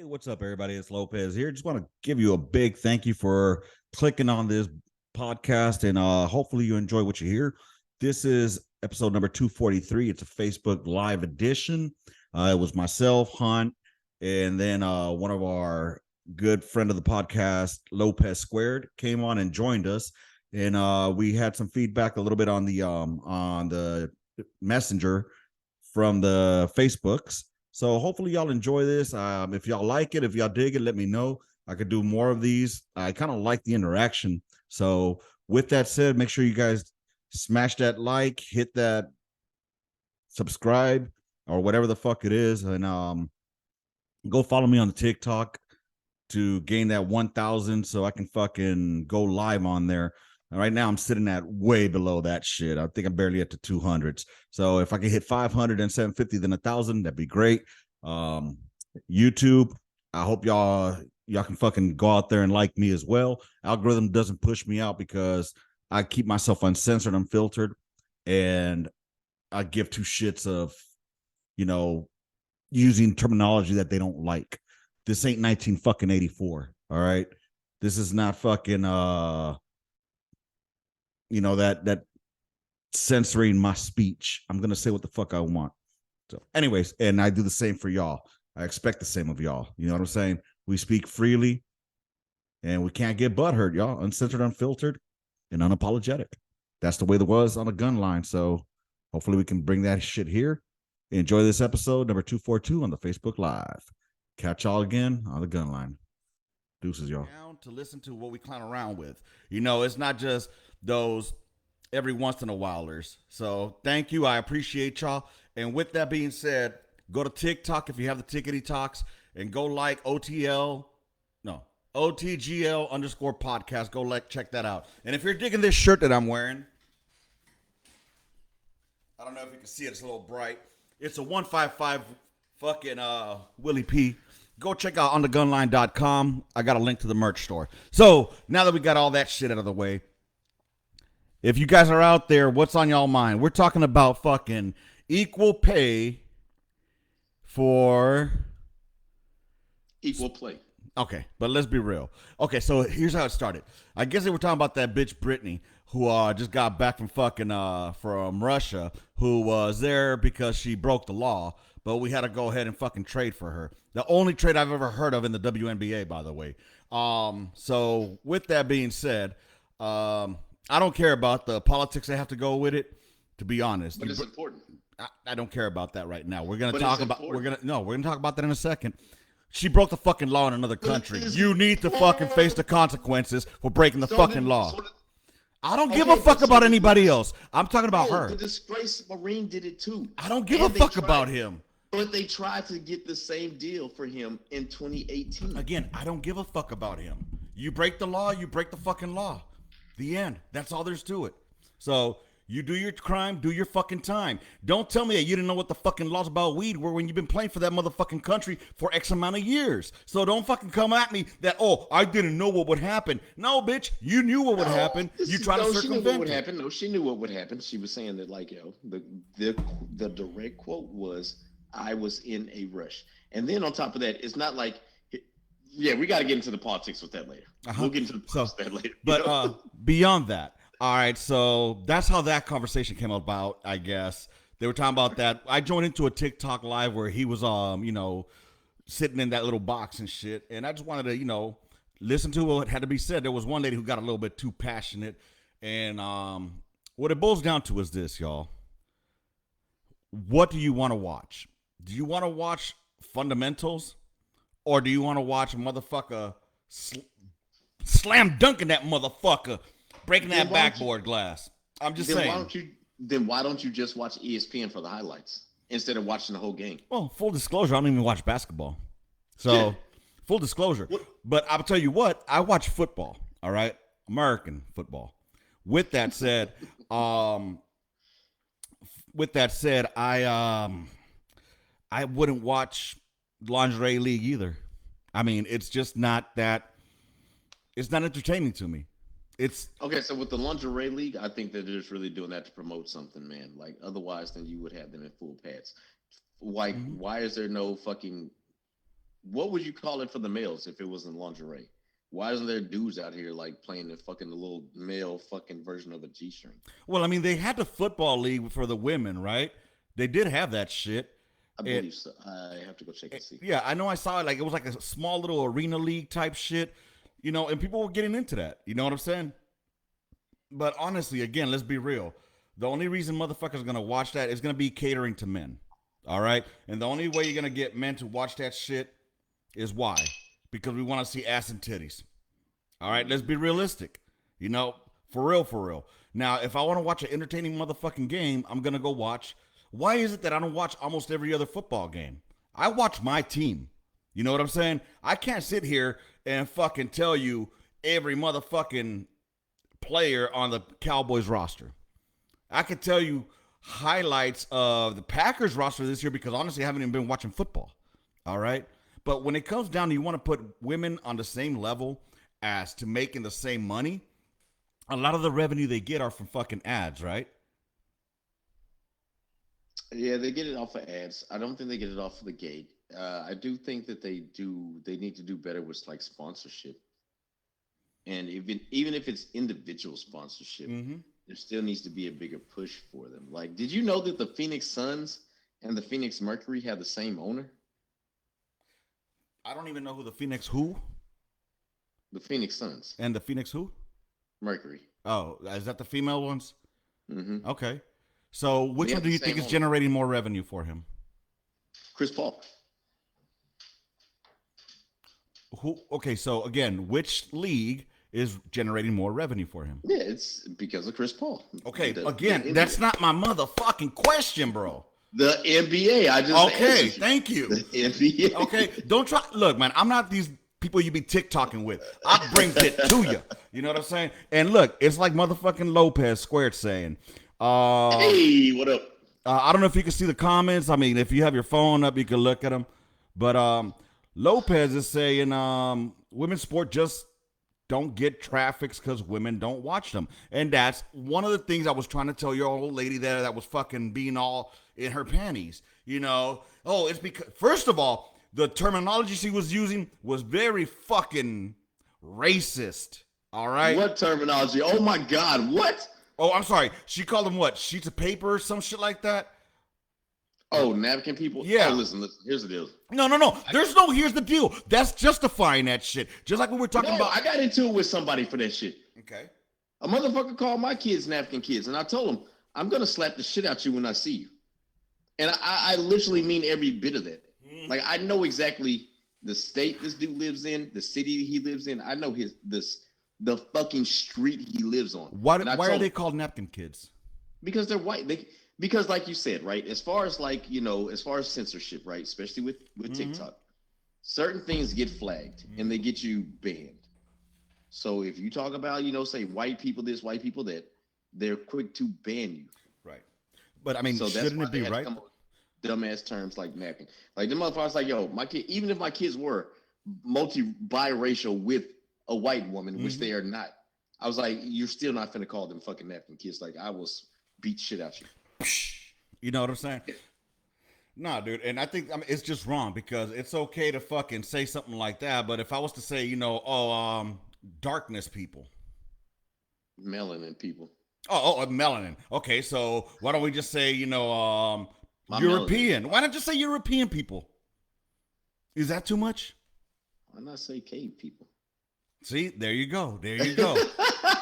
What's up, everybody? It's Lopez here. Just want to give you a big thank you for clicking on this podcast, and hopefully you enjoy what you hear. This is episode number 243. It's a Facebook Live edition. It was myself, Hunt, and then one of our good friend of the podcast, Lopez Squared, came on and joined us, and we had some feedback a little bit on the messenger from the Facebooks. So hopefully y'all enjoy this. If y'all like it, if y'all dig it, let me know. I could do more of these. I kind of like the interaction. So with that said, make sure you guys smash that like, hit that subscribe or whatever the fuck it is. And go follow me on the TikTok to gain that 1,000 so I can fucking go live on there. And right now I'm sitting at way below that shit. I think I'm barely at the 200s. So if I can hit 500 and 750, then 1,000, that'd be great. YouTube, I hope y'all can fucking go out there and like me as well. Algorithm doesn't push me out because I keep myself uncensored, unfiltered, and I give two shits of, using terminology that they don't like. This ain't 1984. All right. This is not fucking that censoring my speech. I'm gonna say what the fuck I want. So anyways, and I do the same for y'all. I expect the same of y'all. You know what I'm saying? We speak freely and we can't get butthurt, y'all. Uncensored, unfiltered, and unapologetic. That's the way it was on the Gunline. So hopefully we can bring that shit here. Enjoy this episode number 242 on the Facebook Live. Catch y'all again on the Gunline. Deuces, y'all. To listen to what we clown around with. It's not just those every once in a whileers. So thank you. I appreciate y'all. And with that being said, go to TikTok if you have the Tickety Talks and go like OTGL _ podcast. Go check that out. And if you're digging this shirt that I'm wearing, I don't know if you can see it. It's a little bright. It's a 155 fucking Willie P. Go check out onthegunline.com. I got a link to the merch store. So now that we got all that shit out of the way, if you guys are out there, what's on y'all mind? We're talking about fucking equal pay for equal play. Okay, but let's be real. Okay, so here's how it started. I guess they were talking about that bitch Brittany who just got back from fucking from Russia, who was there because she broke the law, but we had to go ahead and fucking trade for her. The only trade I've ever heard of in the WNBA, by the way. So with that being said, I don't care about the politics that have to go with it, to be honest. But it's important. I don't care about that right now. We're gonna talk about that in a second. She broke the fucking law in another country. You need to fucking face the consequences for breaking the fucking law. I don't give a fuck about anybody else. I'm talking about her. The disgraced Marine did it too. I don't give a fuck about him. But they tried to get the same deal for him in 2018. Again, I don't give a fuck about him. You break the law, you break the fucking law. The end. That's all there's to it. So you do your crime, do your fucking time. Don't tell me that you didn't know what the fucking laws about weed were when you've been playing for that motherfucking country for X amount of years. So don't fucking come at me that, I didn't know what would happen. No, bitch, you knew what would happen. You try to circumvent she knew what would happen. No, she knew what would happen. She was saying that, the direct quote was, I was in a rush. And then on top of that, it's not like, yeah, we got to get into the politics with that later. We'll get into the politics with that later. But beyond that, all right, so that's how that conversation came about, I guess. They were talking about that. I joined into a TikTok live where he was, sitting in that little box and shit. And I just wanted to, listen to what had to be said. There was one lady who got a little bit too passionate. And what it boils down to is this, y'all. What do you want to watch? Do you want to watch fundamentals? Or do you want to watch a motherfucker slam dunking that motherfucker? Breaking that backboard glass. I'm just saying. Why don't you just watch ESPN for the highlights instead of watching the whole game? Well, full disclosure, I don't even watch basketball. So, full disclosure. But I'll tell you what, I watch football, all right? American football. With that said, I wouldn't watch Lingerie League either. I mean, it's just not entertaining to me. It's okay. So with the Lingerie League, I think they're just really doing that to promote something, man. Like otherwise, then you would have them in full pads. Why is there no fucking what would you call it for the males if it wasn't lingerie? Why isn't there dudes out here like playing the fucking little male fucking version of a G string? Well, I mean, they had the football league for the women, right? They did have that shit. I believe so. I have to go check and see. Yeah, I know I saw it. Like, it was like a small little arena league type shit, and people were getting into that. You know what I'm saying? But honestly, again, let's be real. The only reason motherfuckers are going to watch that is going to be catering to men. All right? And the only way you're going to get men to watch that shit is why? Because we want to see ass and titties. All right? Let's be realistic. For real, for real. Now, if I want to watch an entertaining motherfucking game, I'm going to go watch. Why is it that I don't watch almost every other football game? I watch my team. You know what I'm saying? I can't sit here and fucking tell you every motherfucking player on the Cowboys roster. I could tell you highlights of the Packers roster this year because honestly I haven't even been watching football. All right? But when it comes down to you want to put women on the same level as to making the same money, a lot of the revenue they get are from fucking ads, right? Yeah, they get it off of ads. I don't think they get it off of the gate. I do think that they do. They need to do better with like sponsorship, and even if it's individual sponsorship, there still needs to be a bigger push for them. Like, did you know that the Phoenix Suns and the Phoenix Mercury have the same owner? I don't even know who the Phoenix who? The Phoenix Suns and the Phoenix who? Mercury. Oh, is that the female ones? Mm-hmm. Okay. So which one do you think is generating more revenue for him? Chris Paul. Who? Okay, so again, which league is generating more revenue for him? Yeah, it's because of Chris Paul. Okay, that's not my motherfucking question, bro. The NBA. I just okay. Thank you. The NBA. Okay, don't try. Look, man, I'm not these people you be TikToking with. I bring it to you. You know what I'm saying? And look, it's like motherfucking Lopez Squared saying. Hey, what up? I don't know if you can see the comments. I mean, if you have your phone up, you can look at them. But Lopez is saying women's sport just don't get traffics because women don't watch them. And that's one of the things I was trying to tell your old lady there that was fucking being all in her panties. Oh, it's because, first of all, the terminology she was using was very fucking racist. All right? What terminology? Oh, my God. What? Oh, I'm sorry. She called them what? Sheets of paper or some shit like that? Oh, napkin people? Yeah. Oh, listen. Here's the deal. No. Here's the deal. That's justifying that shit. Just like when we're talking about. I got into it with somebody for that shit. Okay. A motherfucker called my kids napkin kids, and I told him, I'm going to slap the shit out you when I see you. And I literally mean every bit of that. Like, I know exactly the state this dude lives in, the city he lives in. I know the fucking street he lives on. Why are they called napkin kids? Because they're white. Because like you said, right, as far as censorship, right, especially with TikTok, certain things get flagged and they get you banned. So if you talk about, say white people this, white people that, they're quick to ban you. Right. But I mean, so shouldn't it be right? Dumbass terms like napkin. Like the motherfucker's like, yo, my kid, even if my kids were biracial with a white woman, which they are not, I was like, you're still not finna call them fucking napkin kids. Like, I will beat shit out you. You know what I'm saying? Nah, dude. And I think it's just wrong because it's okay to fucking say something like that. But if I was to say, darkness people. Melanin people. Oh, melanin. Okay, so why don't we just say, European? Melanin. Why not just say European people? Is that too much? Why not say cave people? See, there you go.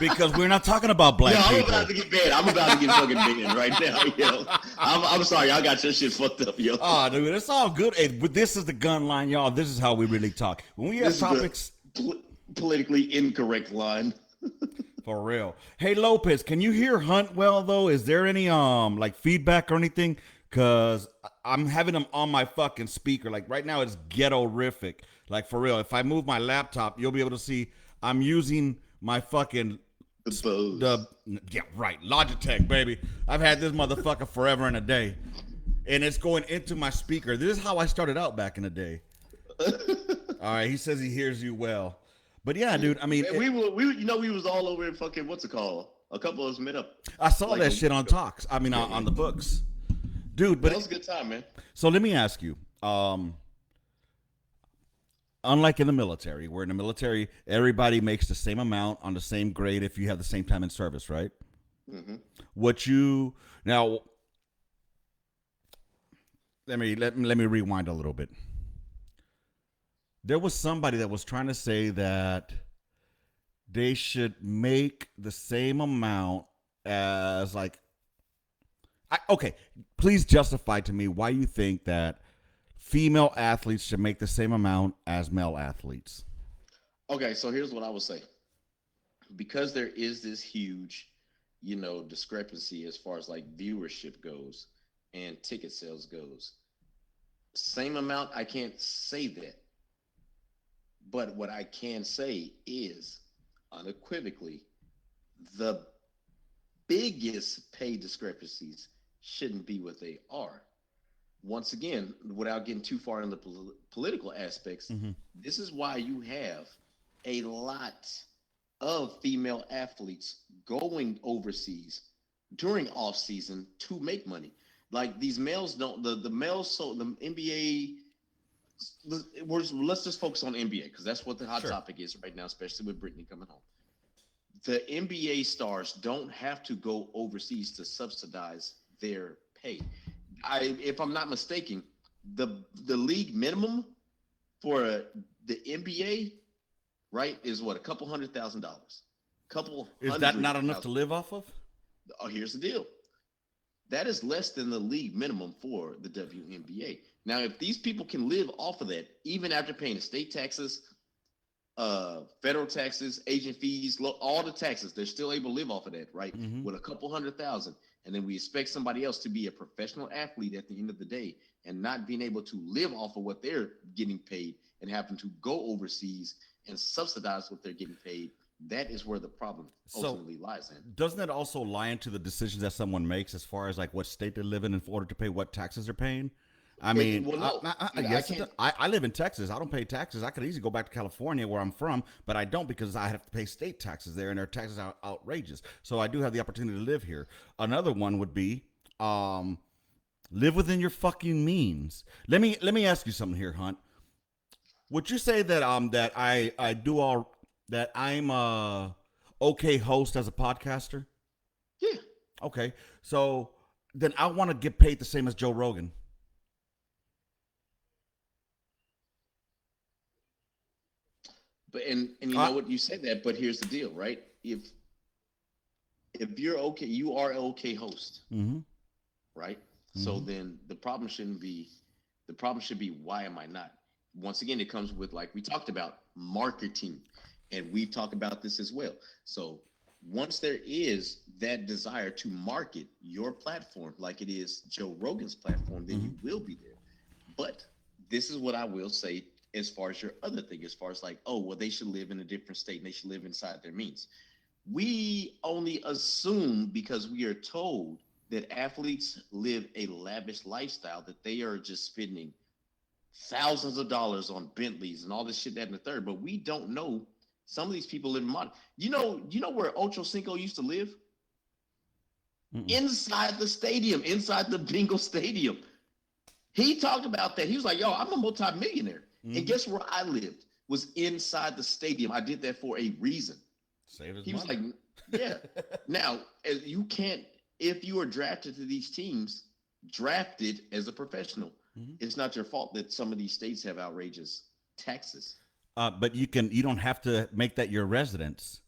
Because we're not talking about black people. I'm about to get banned. I'm about to get fucking banned right now, yo. I'm sorry, I got your shit fucked up, yo. Oh, dude, it's all good. Hey, but this is the Gunline, y'all. This is how we really talk. When we have topics, politically incorrect line. For real. Hey, Lopez, can you hear Hunt well though? Is there any feedback or anything? Cause I'm having them on my fucking speaker. Like right now, it's ghetto-rific. Like for real. If I move my laptop, you'll be able to see I'm using my fucking Logitech, baby. I've had this motherfucker forever and a day, and it's going into my speaker. This is how I started out back in the day. All right, he says he hears you well, but yeah, dude. I mean, we was all over in fucking what's it called? A couple of us met up. I saw that shit on Talks. I mean, on the books, dude. But that was a good time, man. So let me ask you. unlike in the military, where in the military everybody makes the same amount on the same grade if you have the same time in service, right? Mm-hmm. What you now let me rewind a little bit. There was somebody that was trying to say that they should make the same amount as like okay, please justify to me why you think that female athletes should make the same amount as male athletes. Okay, so here's what I would say. Because there is this huge, discrepancy as far as like viewership goes and ticket sales goes. Same amount, I can't say that. But what I can say is unequivocally the biggest pay discrepancies shouldn't be what they are. Once again, without getting too far into political aspects, this is why you have a lot of female athletes going overseas during off season to make money. Like these males don't the males so the NBA let's just focus on NBA because that's what the hot topic is right now, especially with Brittany coming home. The NBA stars don't have to go overseas to subsidize their pay. If I'm not mistaken, the league minimum for the NBA, right, is what, a couple $100,000. Is that not enough to live off of? Oh, here's the deal. That is less than the league minimum for the WNBA. Now, if these people can live off of that, even after paying estate taxes, federal taxes, agent fees, all the taxes, they're still able to live off of that, right? With a couple $100,000. And then we expect somebody else to be a professional athlete at the end of the day and not being able to live off of what they're getting paid and having to go overseas and subsidize what they're getting paid. That is where the problem ultimately lies in. Doesn't that also lie into the decisions that someone makes as far as like what state they live in order to pay what taxes they're paying? I mean, I live in Texas. I don't pay taxes. I could easily go back to California where I'm from, but I don't because I have to pay state taxes there, and their taxes are outrageous. So I do have the opportunity to live here. Another one would be live within your fucking means. Let me ask you something here, Hunt. Would you say that that I do all that I'm a okay host as a podcaster? Yeah. Okay. So then I want to get paid the same as Joe Rogan. But and you know what, you say that, but here's the deal, right? If you're okay, you are an okay host, right? So then the problem should be why am I not? Once again, it comes with, like we talked about, marketing, and we've talked about this as well. So once there is that desire to market your platform like it is Joe Rogan's platform, then you will be there. But this is what I will say as far as your other thing, as far as like, oh, well, they should live in a different state and they should live inside their means. We only assume because we are told that athletes live a lavish lifestyle that they are just spending thousands of dollars on Bentleys and all this shit, that, and the third. But we don't know some of these people live in modern. You know where Ocho Cinco used to live? Inside the stadium, inside the Bengal Stadium. He talked about that. He was like, yo, I'm a multimillionaire. And guess where I lived? Was inside the stadium. I did that for a reason. Save his money. Was like, yeah. Now, you can't, if you are drafted to these teams, drafted as a professional, it's not your fault that some of these states have outrageous taxes. But you don't have to make that your residence.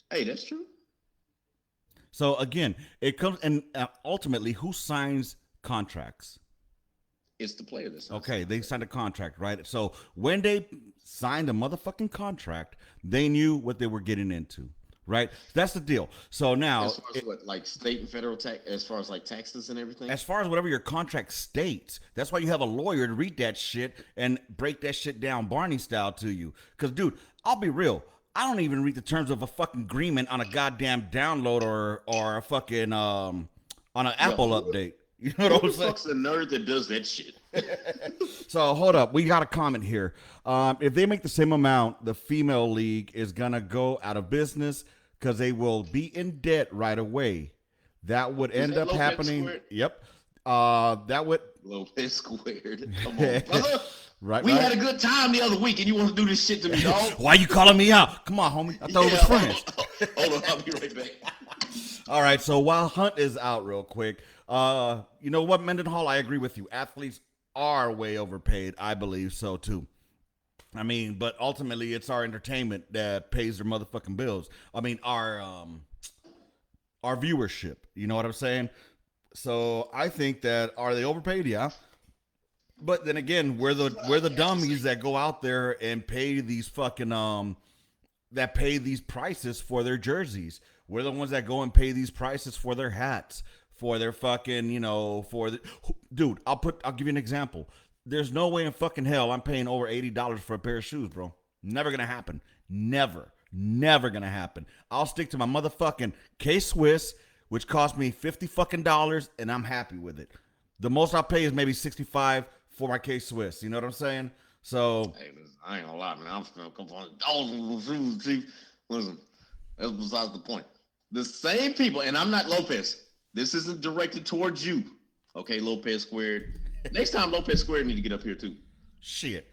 Hey, that's true. So again, it comes, and ultimately, who signs contracts? It's the player that signs. Okay, they signed a contract, right? So when they signed a motherfucking contract, they knew what they were getting into, right? That's the deal. So now, as far as what, like state and federal tax, as far as like taxes and everything, as far as whatever your contract states, that's why you have a lawyer to read that shit and break that shit down Barney style to you. Because, dude, I'll be real. I don't even read the terms of a fucking agreement on a goddamn download or a fucking on an Apple update. You know what I'm saying? Who the fuck's the nerd that does that shit? So hold up, we got a comment here. If they make the same amount, the female league is gonna go out of business because they will be in debt right away. That would end up happening. Yep. That would Lopez squared. Come on, brother. Right, We right. had a good time the other week, and you want to do this shit to me, dog? Why you calling me out? Come on, homie. I thought we was friends. Hold on, I'll be right back. All right, so while Hunt is out real quick, you know what, Mendenhall, I agree with you. Athletes are way overpaid. I believe so, too. I mean, but ultimately, it's our entertainment that pays their motherfucking bills. I mean, our viewership. You know what I'm saying? So I think that, are they overpaid? Yeah. But then again, we're the dummies that go out there and pay these fucking that pay these prices for their jerseys. We're the ones that go and pay these prices for their hats, for their fucking, dude, I'll give you an example. There's no way in fucking hell I'm paying over $80 for a pair of shoes, bro. Never gonna happen. Never gonna happen. I'll stick to my motherfucking K-Swiss, which cost me $50 fucking dollars, and I'm happy with it. The most I'll pay is maybe $65 for my K-Swiss. You know what I'm saying? So Hey, listen, I ain't gonna lie, man. I'm gonna come on. Listen, that's besides the point. The same people, and I'm not Lopez. This isn't directed towards you. Okay, Lopez Squared. Next time Lopez Squared need to get up here too. shit.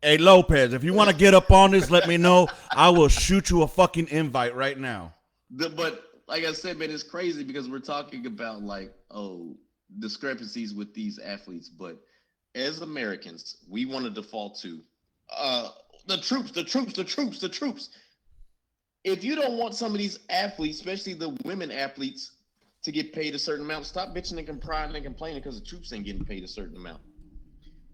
Hey Lopez, if you want to get up on this, let me know. I will shoot you a fucking invite right now. But like I said, man, it's crazy because we're talking about discrepancies with these athletes, but as Americans, we want to default to the troops. If you don't want some of these athletes, especially the women athletes, to get paid a certain amount, stop bitching and crying and complaining because the troops ain't getting paid a certain amount.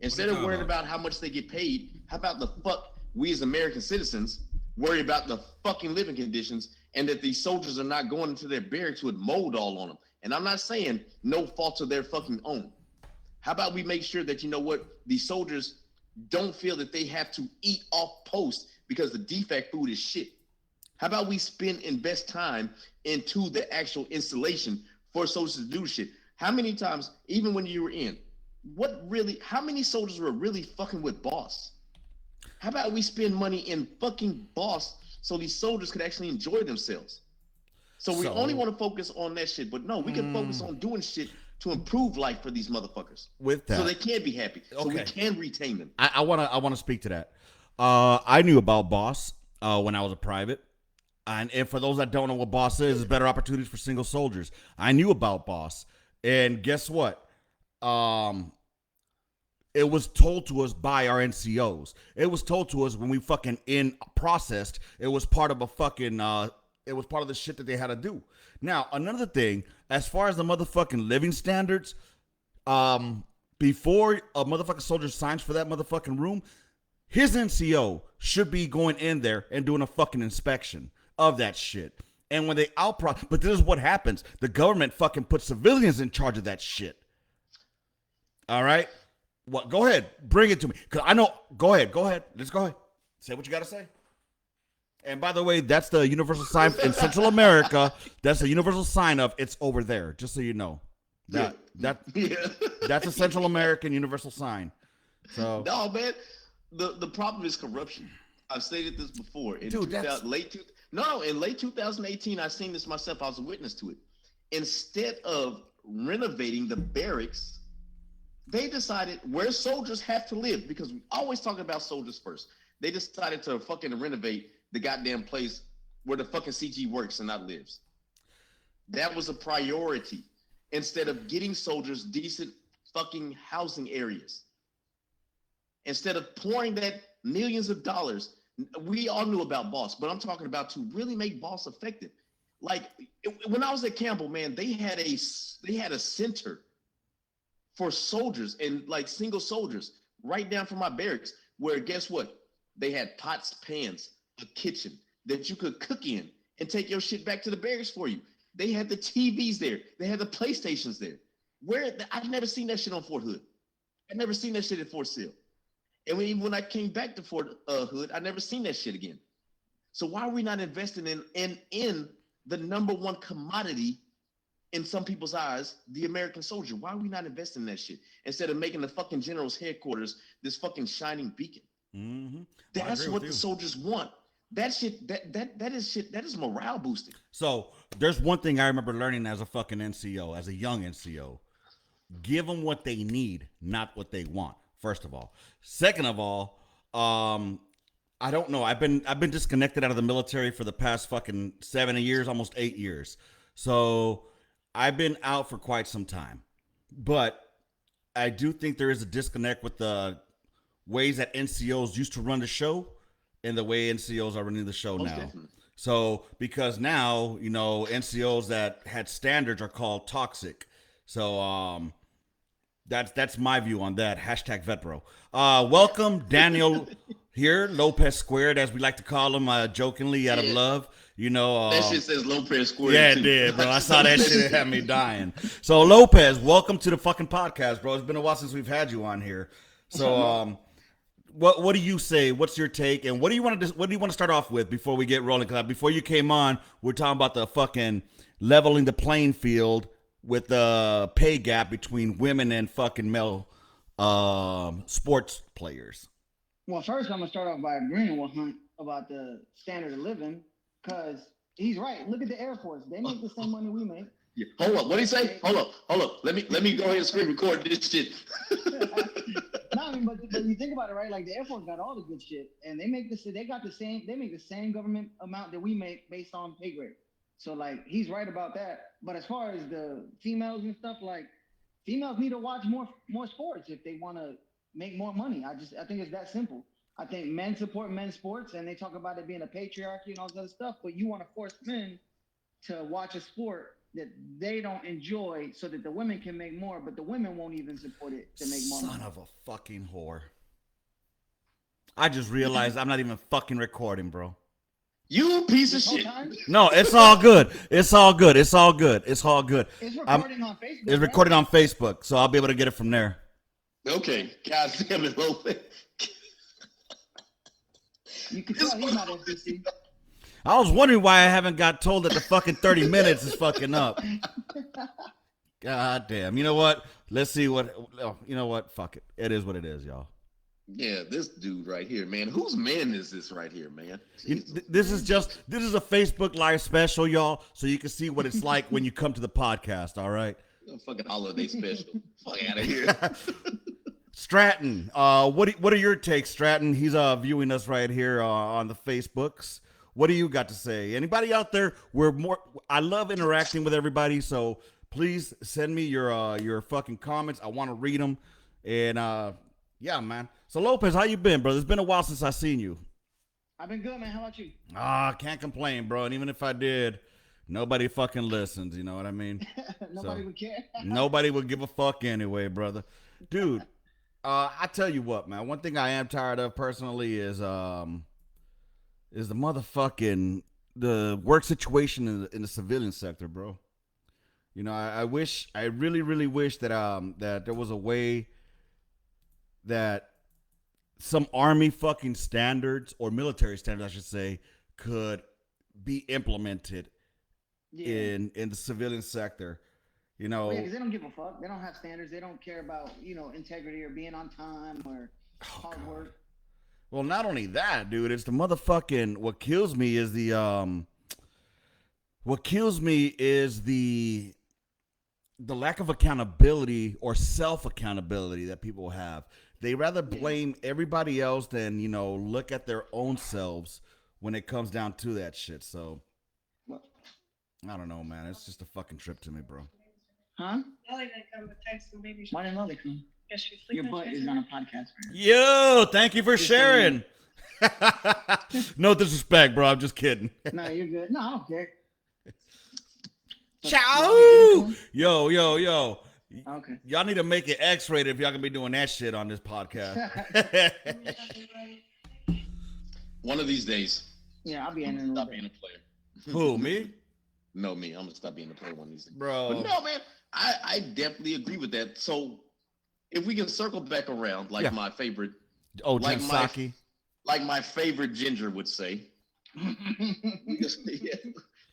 Instead of worrying about how much they get paid, how about the fuck we as American citizens worry about the fucking living conditions and that these soldiers are not going into their barracks with mold all on them. And I'm not saying no faults of their fucking own. How about we make sure that, you know what, these soldiers don't feel that they have to eat off post because the defect food is shit. How about we invest time into the actual installation for soldiers to do shit? How many times, even when you were in, how many soldiers were really fucking with boss? How about we spend money in fucking boss so these soldiers could actually enjoy themselves? So we only want to focus on that shit, but no, we can focus on doing shit to improve life for these motherfuckers. With that, so they can be happy, so we can retain them. I wanna speak to that. I knew about boss when I was a private. And for those that don't know what boss is, it's better opportunities for single soldiers. I knew about boss. And guess what? It was told to us by our NCOs. It was told to us when we fucking processed. It was part of a fucking, it was part of the shit that they had to do. Now, another thing, as far as the motherfucking living standards, before a motherfucking soldier signs for that motherfucking room, his NCO should be going in there and doing a fucking inspection of that shit. And when they but this is what happens. The government fucking puts civilians in charge of that shit. All right? What? Go ahead. Bring it to me. Because I know. Go ahead. Let's go ahead. Say what you got to say. And by the way, that's the universal sign in Central America. That's the universal sign of it's over there. Just so you know. That's a Central American universal sign. So no, man. The problem is corruption. I've stated this before. In late 2018, I seen this myself. I was a witness to it. Instead of renovating the barracks, they decided where soldiers have to live, because we always talk about soldiers first. They decided to fucking renovate the goddamn place where the fucking CG works and not lives. That was a priority instead of getting soldiers decent fucking housing areas. Instead of pouring that millions of dollars, we all knew about Boss, but I'm talking about to really make Boss effective. Like when I was at Campbell, man, they had a center for soldiers and like single soldiers right down from my barracks, where guess what? They had pots, pans, a kitchen that you could cook in and take your shit back to the barracks for you. They had the TVs there. They had the PlayStations there. I've never seen that shit on Fort Hood. I've never seen that shit at Fort Sill. And when I came back to Fort Hood, I never seen that shit again. So why are we not investing in the number one commodity in some people's eyes, the American soldier? Why are we not investing in that shit instead of making the fucking general's headquarters this fucking shining beacon? Mm-hmm. That's what the soldiers want. That shit, that is morale boosting. So there's one thing I remember learning as a fucking NCO, as a young NCO. Give them what they need, not what they want. First of all, second of all, I don't know. I've been disconnected out of the military for the past fucking 7 years, almost 8 years. So I've been out for quite some time, but I do think there is a disconnect with the ways that NCOs used to run the show and the way NCOs are running the show Most now. definitely. So because now, NCOs that had standards are called toxic. So that's my view on that. Hashtag VetBro. Welcome Daniel here, Lopez Squared, as we like to call him, jokingly out of love. That shit says Lopez Square. Yeah, too. it did, bro. I saw that shit. It had me dying. So Lopez, welcome to the fucking podcast, bro. It's been a while since we've had you on here. So what do you say? What's your take? And what do you want to start off with before we get rolling? Because before you came on, we're talking about the fucking leveling the playing field with the pay gap between women and fucking male sports players. Well, first I'm gonna start off by agreeing with Hunt about the standard of living, because he's right. Look at the Air Force; they make the same money we make. Yeah. Hold up. What did he say? Hold up. Let me go ahead and screen record this shit. No, I mean, but you think about it, right? Like the Air Force got all the good shit, and they make they make the same government amount that we make based on pay grade. So like he's right about that. But as far as the females and stuff, like females need to watch more sports if they want to make more money. I think it's that simple. I think men support men's sports, and they talk about it being a patriarchy and all this other stuff, but you want to force men to watch a sport that they don't enjoy so that the women can make more, but the women won't even support it to make more money. Son of a fucking whore. I just realized I'm not even fucking recording, bro. You piece of shit. No, it's all good. It's all good. It's all good. It's all good. It's recording on Facebook. It's recorded on Facebook, so I'll be able to get it from there. Okay. God damn it, Lopez. You can tell he's not FBC. I was wondering why I haven't got told that the fucking 30 minutes is fucking up. God damn. You know what? Let's see what. Oh, you know what? Fuck it. It is what it is, y'all. Yeah, this dude right here, man. Whose man is this right here, man? This is a Facebook Live special, y'all, so you can see what it's like when you come to the podcast, all right? Fucking holiday special. Fuck out of here. Stratton, what are your takes, Stratton? He's viewing us right here on the Facebooks. What do you got to say? Anybody out there? I love interacting with everybody, so please send me your fucking comments. I want to read them. And yeah, man. So Lopez, how you been, brother? It's been a while since I seen you. I've been good, man. How about you? Can't complain, bro. And even if I did, nobody fucking listens. You know what I mean? Nobody would care. Nobody would give a fuck anyway, brother. Dude, I tell you what, man. One thing I am tired of personally is the motherfucking the work situation in the civilian sector, bro. I really, really wish that that there was a way that some army fucking standards or military standards, I should say, could be implemented in the civilian sector. Well, yeah, because they don't give a fuck. They don't have standards. They don't care about integrity or being on time or hard work. Well, not only that, dude. It's the motherfucking. What kills me is the lack of accountability or self accountability that people have. They rather blame everybody else than, look at their own selves when it comes down to that shit. So, I don't know, man. It's just a fucking trip to me, bro. Huh? Nelly didn't come to text and baby. Why didn't Nelly come? Guess she's sleeping. Your butt is on a podcast. Yo, thank you for sharing. No disrespect, bro. I'm just kidding. No, you're good. No, I don't care. Ciao. Yo. Okay. Y'all need to make it X-rated if y'all gonna be doing that shit on this podcast. One of these days. Yeah, I'll be in a Stop being a player. Who, me? No, me. I'm gonna stop being a player one of these days. Bro. But no, man. I definitely agree with that. So if we can circle back around, like my favorite, like Saki. like my favorite Ginger would say, we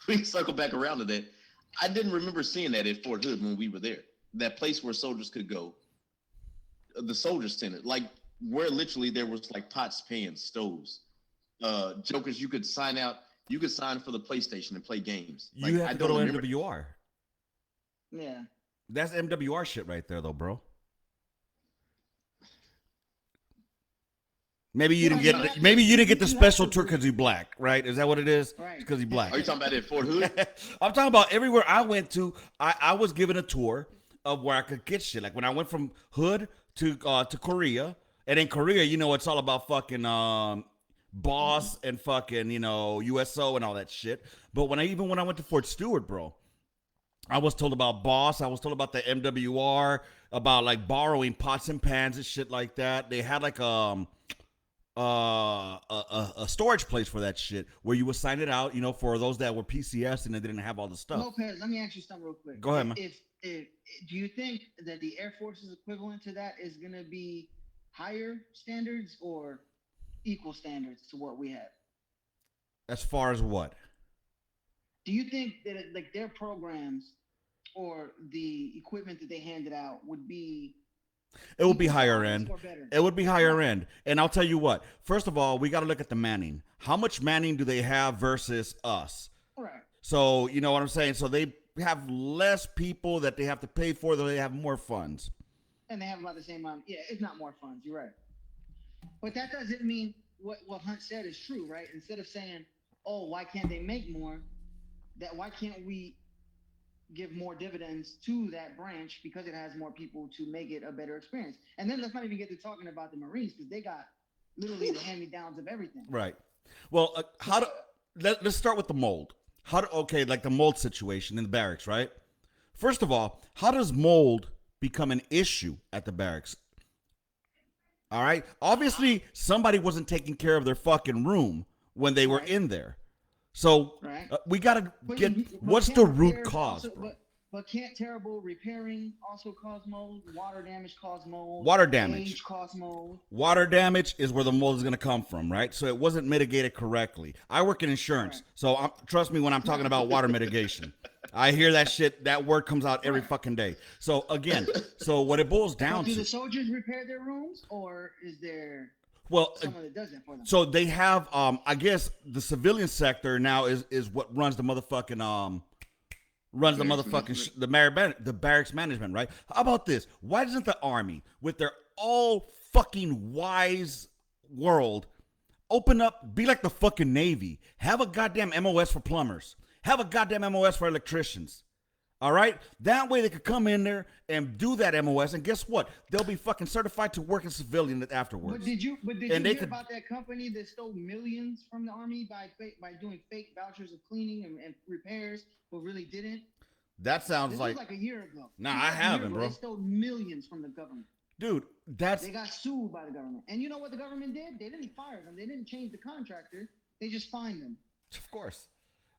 can circle back around to that. I didn't remember seeing that at Fort Hood when we were there. That place where soldiers could go, the soldiers center, like where literally there was like pots, pans, stoves, jokers. You could sign for the PlayStation and play games. You have to go to MWR. Yeah. That's MWR shit right there, though, bro. Maybe you didn't get. Maybe you didn't get the special tour because you're black, right? Is that what it is? Right. Because you're black. Are you talking about at Fort Hood? I'm talking about everywhere I went to. I was given a tour of where I could get shit. Like when I went from Hood to Korea, and in Korea, you know, it's all about fucking Boss and fucking USO and all that shit. But when I went to Fort Stewart, bro, I was told about Boss. I was told about the MWR, about like borrowing pots and pans and shit like that. They had like a storage place for that shit where you would sign it out, for those that were PCS and they didn't have all the stuff. Lopez, let me ask you something real quick. Go ahead, man. If do you think that the Air Force's equivalent to that is going to be higher standards or equal standards to what we have? As far as what? Do you think that like their programs or the equipment that they handed out would be? It would be higher end. It would be higher Right. end. And I'll tell you what. First of all, we got to look at the manning. How much manning do they have versus us? Right. So, you know what I'm saying? So they have less people that they have to pay for, though they have more funds. And they have about the same amount. Yeah, it's not more funds. You're right. But that doesn't mean what Hunt said is true, right? Instead of saying, oh, why can't they make more? Why can't we give more dividends to that branch because it has more people to make it a better experience? And then let's not even get to talking about the Marines because they got literally the hand-me-downs of everything. Right. Well, let's start with the mold. Like the mold situation in the barracks, right? First of all, how does mold become an issue at the barracks? All right. Obviously, somebody wasn't taking care of their fucking room when they were in there. So Right. We got to get what's can't the root repairs cause, also- bro? But can't terrible repairing also cause mold? Water damage cause mold. Water damage. Age cause mold. Water damage is where the mold is going to come from, right? So it wasn't mitigated correctly. I work in insurance, Right. so trust me when I'm talking about water mitigation. I hear that shit. That word comes out every fucking day. So again, what it boils down Do to. the soldiers repair their rooms, or is there Well, someone that does that for them? so they have, I guess the civilian sector now is what runs the motherfucking the barracks management, right? How about this? Why doesn't the Army, with their all fucking wise world, open up, be like the fucking Navy, have a goddamn MOS for plumbers, have a goddamn MOS for electricians? All right, that way they could come in there and do that MOS, and guess what? They'll be fucking certified to work as civilian afterwards. But did you And they hear could- about that company that stole millions from the Army by doing fake vouchers of cleaning and repairs, but really didn't? That sounds This like, was like a year ago. Nah, This I was a year haven't, ago. bro. They stole millions from the government. dude, that's They got sued by the government. And you know what the government did? They didn't fire them. They didn't change the contractor. They just fined them.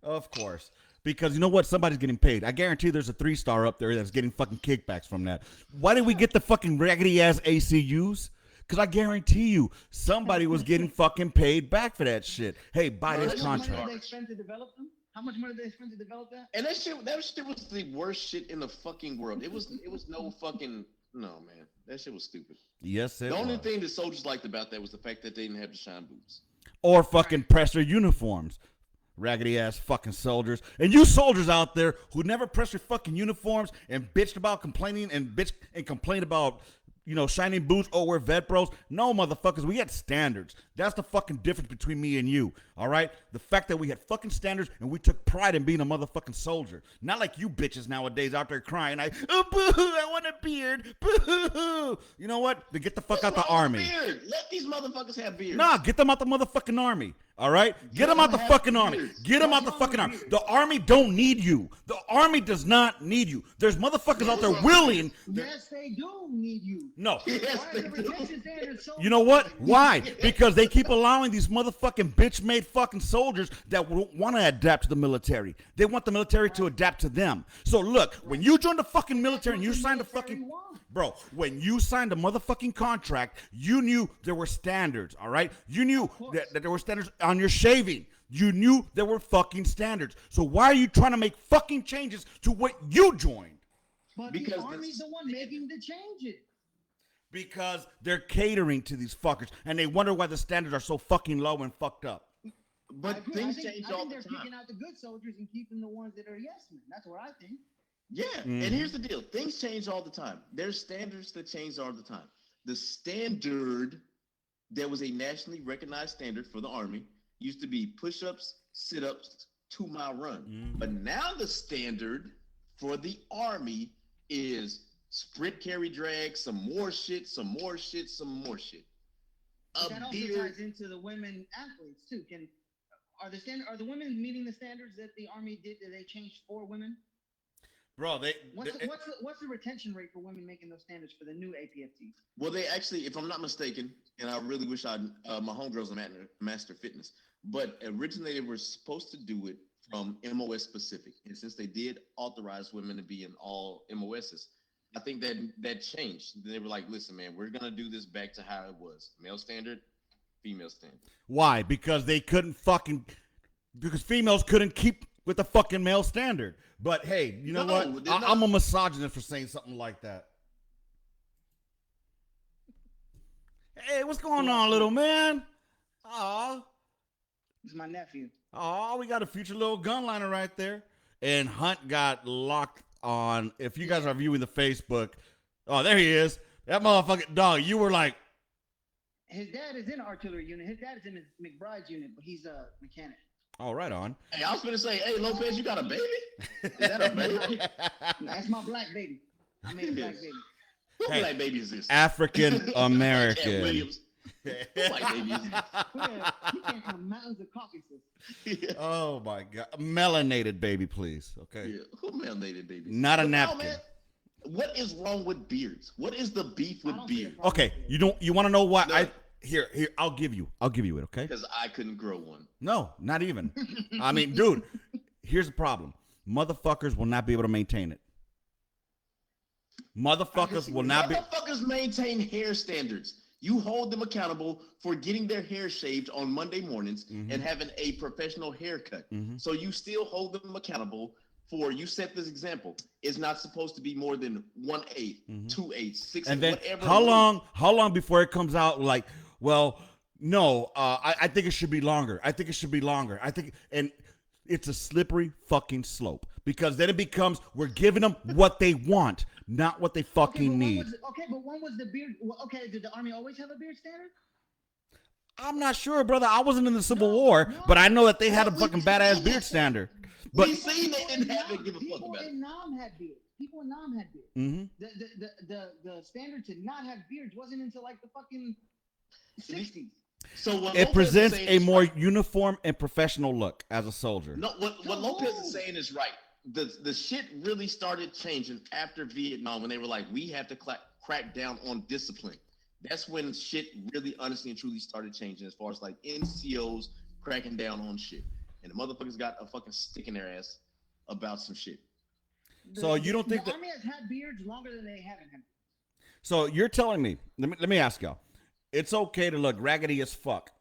Of course. Because you know what? Somebody's getting paid. I guarantee there's a 3-star up there that's getting fucking kickbacks from that. Why did we get the fucking raggedy ass ACUs? Because I guarantee you, somebody was getting fucking paid back for that shit. Hey, buy No, this that's How much money contract. did they spend to develop them? How much money did they spend to develop that? And that shit was the worst shit in the fucking world. It was no fucking no, man. That shit was stupid. Yes, it The only was. thing the soldiers liked about that was the fact that they didn't have the shine boots. Or fucking press their uniforms. Raggedy ass fucking soldiers. And you soldiers out there who never press your fucking uniforms and bitched about complaining and complained about, shining boots or wear vet bros. No, motherfuckers, we had standards. That's the fucking difference between me and you. All right? The fact that we had fucking standards and we took pride in being a motherfucking soldier. Not like you bitches nowadays out there crying. Oh, boo, I want a beard. Boo. You know what? Then get the fuck out the army. Beard. Let these motherfuckers have beards. Nah, get them out the motherfucking army. All right? Get them out the fucking army. Get them out the fucking army. The army don't need you. The army does not need you. There's motherfuckers out there willing. Yes, they do need you. No. Yes, Why they is the do. retention standard so You know what? low? Why? Because they keep allowing these motherfucking bitch-made fucking soldiers that want to adapt to the military. They want the military to adapt to them. So look, when you join the fucking military and you signed the fucking... Bro, when you signed a motherfucking contract, you knew there were standards, all right? You knew that there were standards on your shaving. You knew there were fucking standards. So why are you trying to make fucking changes to what you joined? But Because the Army's the one making the changes. Because they're catering to these fuckers, and they wonder why the standards are so fucking low and fucked up. But I agree. things I think, change I all think the they're time. picking out the good soldiers and keeping the ones that are yes men. That's what I think. Yeah, Mhm. and here's the deal. Things change all the time. There's standards that change all the time. The standard there was a nationally recognized standard for the Army. Used to be push-ups, sit-ups, 2-mile run. Mm-hmm. But now the standard for the Army is sprint, carry, drag, some more shit, some more shit, some more shit. But that also ties into the women athletes too. Are the women meeting the standards that the Army did? Did they change for women? Bro, what's the retention rate for women making those standards for the new APFTs? Well, they actually, if I'm not mistaken, and I really wish my homegirl's a master fitness, but originally they were supposed to do it from MOS specific, and since they did authorize women to be in all MOSs, I think that changed. They were like, listen, man, we're gonna do this back to how it was: male standard, female standard. Why? Because females couldn't keep with the fucking male standard. But hey, you know what? I'm a misogynist for saying something like that. Hey, what's going on, little man? Aw. It's my nephew. Oh, we got a future little gunliner right there. And Hunt got locked on. If you guys are viewing the Facebook, oh, there he is. That motherfucking dog. You were like. His dad is in the artillery unit. His dad is in the McBride's unit, but he's a mechanic. Oh, right on. Hey, I was going to say, hey, Lopez, you got a baby? Is that a baby? That's my black baby. I made a black baby. What black baby is this? African American. Williams. What black baby is this? Yeah, he came from the mountains of Caucasus. Yeah. Oh, my God. Melanated baby, please. Okay. Yeah. Who melanated baby? Not a napkin. Man, what is wrong with beards? What is the beef with beards? Okay, you want to know what? No. Here, I'll give you it, okay? Because I couldn't grow one. No, not even. I mean, dude, here's the problem. Motherfuckers will not be able to maintain it. Motherfuckers maintain hair standards. You hold them accountable for getting their hair shaved on Monday mornings and having a professional haircut. So you still hold them accountable for, you set this example. It's not supposed to be more than 1/8, 2/8, 6/8, and then whatever. How long before it comes out like, well, no, I think it should be longer. I think it should be longer. And it's a slippery fucking slope because then it becomes we're giving them what they want, not what they fucking need. But when was the beard? Okay, did the Army always have a beard standard? I'm not sure, brother. I wasn't in the Civil War, but I know that they had a fucking badass beard standard. But we seen they didn't have it. Give a fuck about it. People in Nam had beards. The standard to not have beards wasn't until like the fucking 60s. So it presents a more uniform and professional look as a soldier. No, what Lopez is saying is right. The shit really started changing after Vietnam when they were like, we have to crack down on discipline. That's when shit really honestly and truly started changing as far as like NCOs cracking down on shit. And the motherfuckers got a fucking stick in their ass about some shit. So you don't think the Army has had beards longer than they haven't had? So you're telling me, let me ask y'all, it's okay to look raggedy as fuck?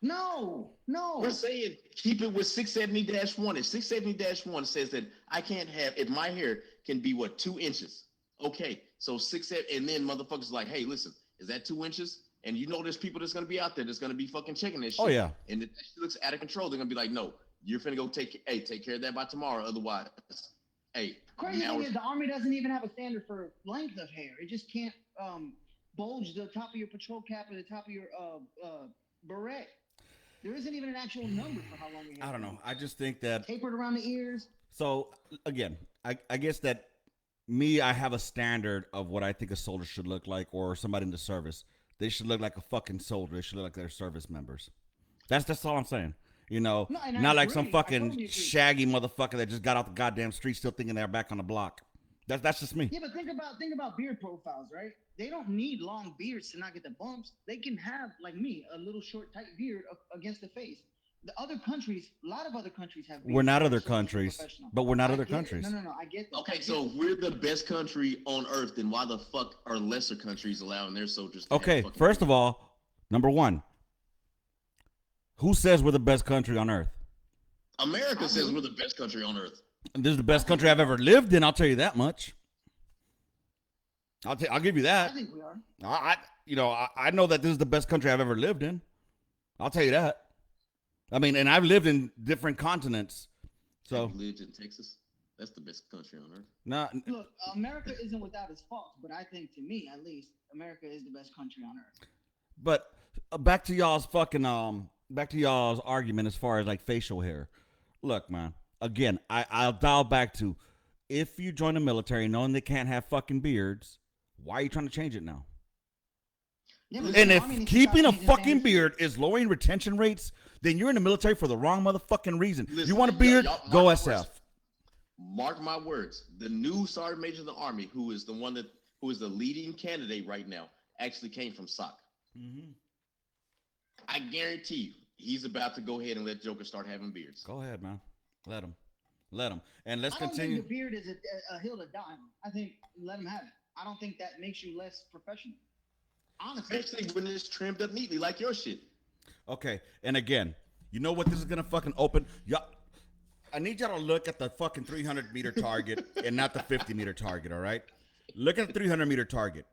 No. We're saying keep it with 670-1. And 670-1 says that I can't have, if my hair can be 2 inches. Okay, so 6, and then motherfuckers like, hey, listen, is that 2 inches? And you know there's people that's going to be out there that's going to be fucking checking this shit. Oh, yeah. And if that shit looks out of control, they're going to be like, no, you're finna go take care of that by tomorrow. Otherwise, hey. Crazy thing is the Army doesn't even have a standard for length of hair. It just can't bulge the top of your patrol cap or the top of your beret. There isn't even an actual number for how long you have. I don't know. I just think that tapered around the ears. So again, I guess that I have a standard of what I think a soldier should look like, or somebody in the service. They should look like a fucking soldier. They should look like they're service members. That's all I'm saying. You know, not like some fucking shaggy motherfucker that just got out the goddamn street still thinking they're back on the block. That's just me. Yeah, but think about beard profiles, right? They don't need long beards to not get the bumps. They can have, like me, a little short, tight beard against the face. The other countries, a lot of other countries have beards. We're not other countries, but we're not other countries. No, I get that. Okay, so if we're the best country on earth, then why the fuck are lesser countries allowing their soldiers to Okay, have first of all, number one, who says we're the best country on earth? America says we're the best country on earth. This is the best country I've ever lived in, I'll tell you that much. I'll give you that. I think we are. I know that this is the best country I've ever lived in. I'll tell you that. I mean, and I've lived in different continents. So I've lived in Texas. That's the best country on earth. Nah. Look, America isn't without its faults, but I think, to me at least, America is the best country on earth. But back to y'all's fucking back to y'all's argument as far as like facial hair. Look, man. Again, I'll dial back to if you join the military knowing they can't have fucking beards, why are you trying to change it now? Yeah, but And the if Army needs to keeping stop a changing fucking standards. beard is lowering retention rates, then you're in the military for the wrong motherfucking reason. Listen, you want a y'all- beard? y'all Go mark my SF. words. Mark my words. The new sergeant major of the Army, who is the leading candidate right now, actually came from SOC. Mm-hmm. I guarantee you, he's about to go ahead and let Joker start having beards. Go ahead, man. Let him. Let him. And let's I don't continue. think the beard is a hill to die on. I think let him have it. I don't think that makes you less professional. Honestly, Especially when it's trimmed up neatly like your shit. Okay, and again, you know what this is gonna fucking open? Y'all, I need y'all to look at the fucking 300-meter target and not the 50-meter target. All right, look at the 300-meter target.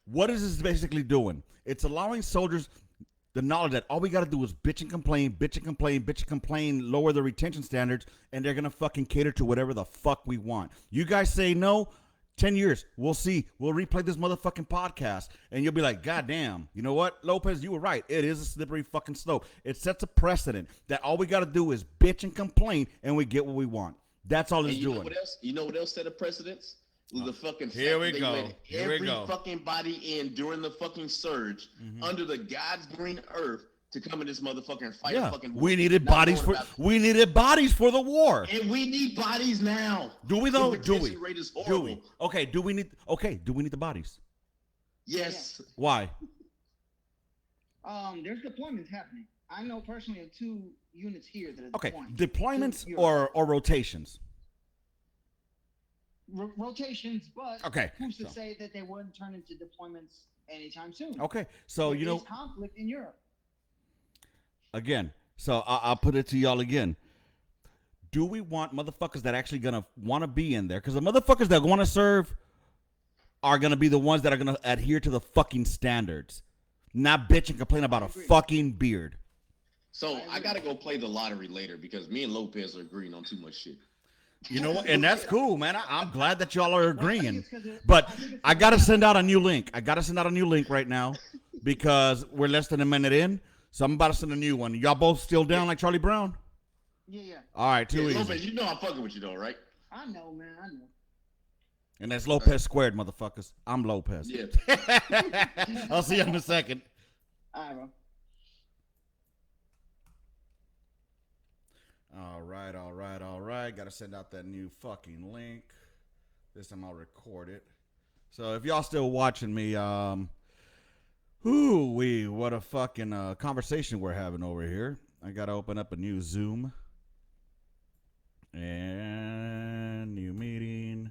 What is this basically doing? It's allowing soldiers the knowledge that all we got to do is bitch and complain, bitch and complain, bitch and complain, lower the retention standards, and they're gonna fucking cater to whatever the fuck we want. You guys say no. 10 years, we'll see. We'll replay this motherfucking podcast, and you'll be like, God damn, you know what, Lopez, you were right. It is a slippery fucking slope. It sets a precedent that all we got to do is bitch and complain, and we get what we want. That's all it's And you doing. know what else? You know what else set a precedence? The fucking Here fact we that they go. let Here we every go. fucking body in during the fucking surge under the God's green earth to come in this motherfucker and fight a Yeah, fucking war. we needed Not bodies knowing for about- the war. And we need bodies now. Do we though? The Do we? retention rate is Do horrible. we? Okay. Do we need? Okay. Do we need the bodies? Yes. Why? there's deployments happening. I know personally of 2 units here that are Okay. deploying. Deployments To Europe. or rotations. Rotations, but Okay, who's to so- say that they wouldn't turn into deployments anytime soon? Okay. So There you know. is conflict in Europe. Again, so I'll put it to y'all again. Do we want motherfuckers that actually gonna want to be in there? Because the motherfuckers that want to serve are gonna be the ones that are gonna adhere to the fucking standards, not bitch and complain about a fucking beard. So I gotta go play the lottery later because me and Lopez are agreeing on too much shit. You know what? And that's cool, man. I'm glad that y'all are agreeing. it's 'cause it- But I think it's I 'cause gotta it's- send out a new link. I gotta send out a new link right now because we're less than a minute in. So I'm about to send a new one. Y'all both still down like Charlie Brown? Yeah. All right, too Yeah, easy. Lopez, you know I'm fucking with you though, right? I know, man. I know. And that's Lopez squared, motherfuckers. I'm Lopez. Yeah. I'll see you in a second. All right, bro. All right, all right, all right. Got to send out that new fucking link. This time I'll record it. So if y'all still watching me, what a fucking conversation we're having over here. I got to open up a new Zoom. And new meeting.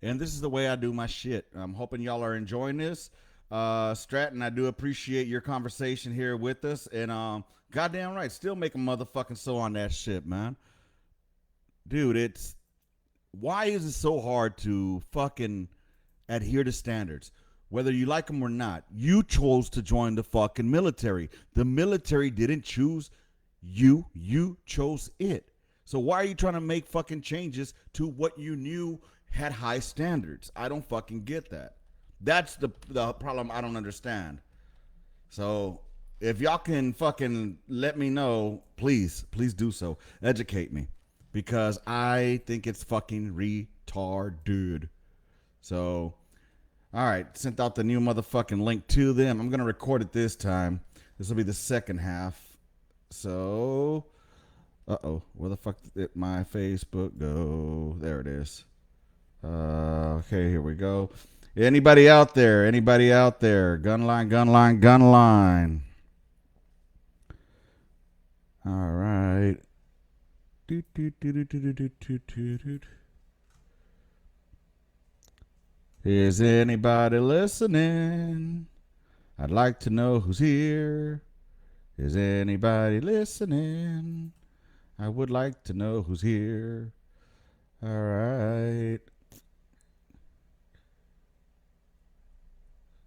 And this is the way I do my shit. I'm hoping y'all are enjoying this. Stratton, I do appreciate your conversation here with us. And goddamn right, still making motherfucking so on that shit, man. Dude, why is it so hard to fucking adhere to standards? Whether you like them or not, you chose to join the fucking military. The military didn't choose you. You chose it. So why are you trying to make fucking changes to what you knew had high standards? I don't fucking get that. That's the problem I don't understand. So if y'all can fucking let me know, please do so. Educate me. Because I think it's fucking retarded. So, all right, sent out the new motherfucking link to them. I'm going to record it this time. This will be the second half. So, where the fuck did my Facebook go? There it is. Okay, here we go. Anybody out there? Gunline. All right. Is anybody listening? I'd like to know who's here. Is anybody listening? I would like to know who's here. All right.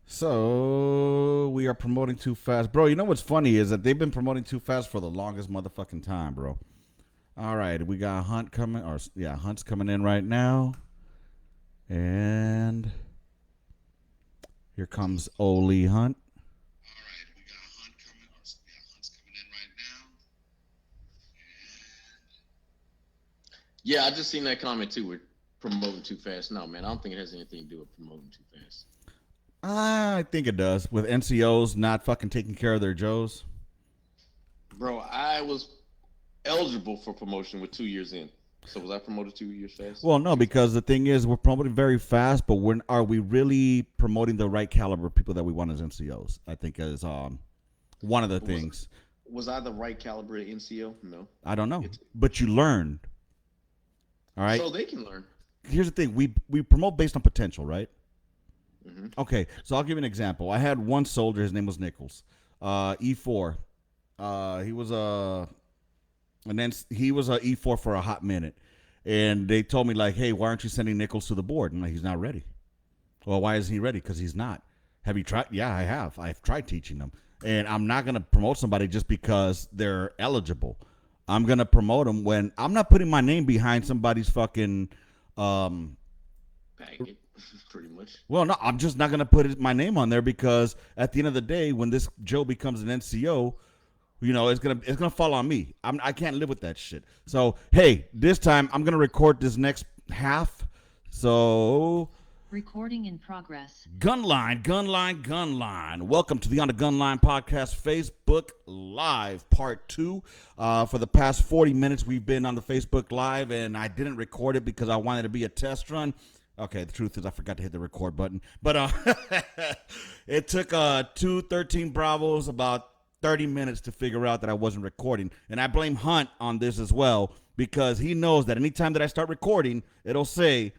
So we are promoting Too Fast. Bro, you know what's funny is that they've been promoting Too Fast for the longest motherfucking time, bro. All right, we got Hunt's coming in right now. And here comes Oli Hunt. Yeah, I just seen that comment too. We're promoting too fast. No, man, I don't think it has anything to do with promoting too fast. I think it does with NCOs not fucking taking care of their Joes. Bro, I was eligible for promotion with 2 years in. So was I promoted 2 years fast? Well, no, because the thing is, we're promoting very fast, but are we really promoting the right caliber of people that we want as NCOs? I think is one of the things. Was I the right caliber at NCO? No. I don't know, but you learned. All right. So they can learn. Here's the thing: we promote based on potential, right? Mm-hmm. Okay, so I'll give you an example. I had one soldier. His name was Nichols, E4. He was a E4 for a hot minute, and they told me like, "Hey, why aren't you sending Nichols to the board?" And like, he's not ready. Well, why isn't he ready? Because he's not. Have you tried? Yeah, I have. I've tried teaching them, and I'm not gonna promote somebody just because they're eligible. I'm gonna promote them when I'm not putting my name behind somebody's fucking. Packet, pretty much. Well, no, I'm just not gonna put my name on there because at the end of the day, when this Joe becomes an NCO, you know, it's gonna fall on me. I can't live with that shit. So hey, this time I'm gonna record this next half. So recording in progress. Gunline. Welcome to the On the Gunline podcast Facebook Live Part 2. For the past 40 minutes, we've been on the Facebook Live, and I didn't record it because I wanted it to be a test run. Okay, the truth is I forgot to hit the record button. But it took 213 Bravos about 30 minutes to figure out that I wasn't recording. And I blame Hunt on this as well because he knows that anytime that I start recording, it'll say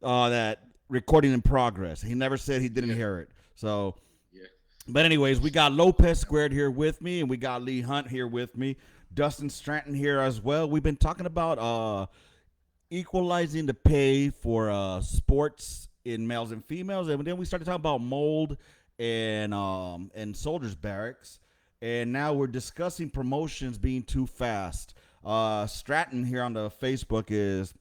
that recording in progress. He never said he didn't hear it. So, but anyways, we got Lopez Squared here with me, and we got Lee Hunt here with me. Dustin Stratton here as well. We've been talking about equalizing the pay for sports in males and females, and then we started talking about mold and soldiers barracks, and now we're discussing promotions being too fast. Stratton here on the Facebook is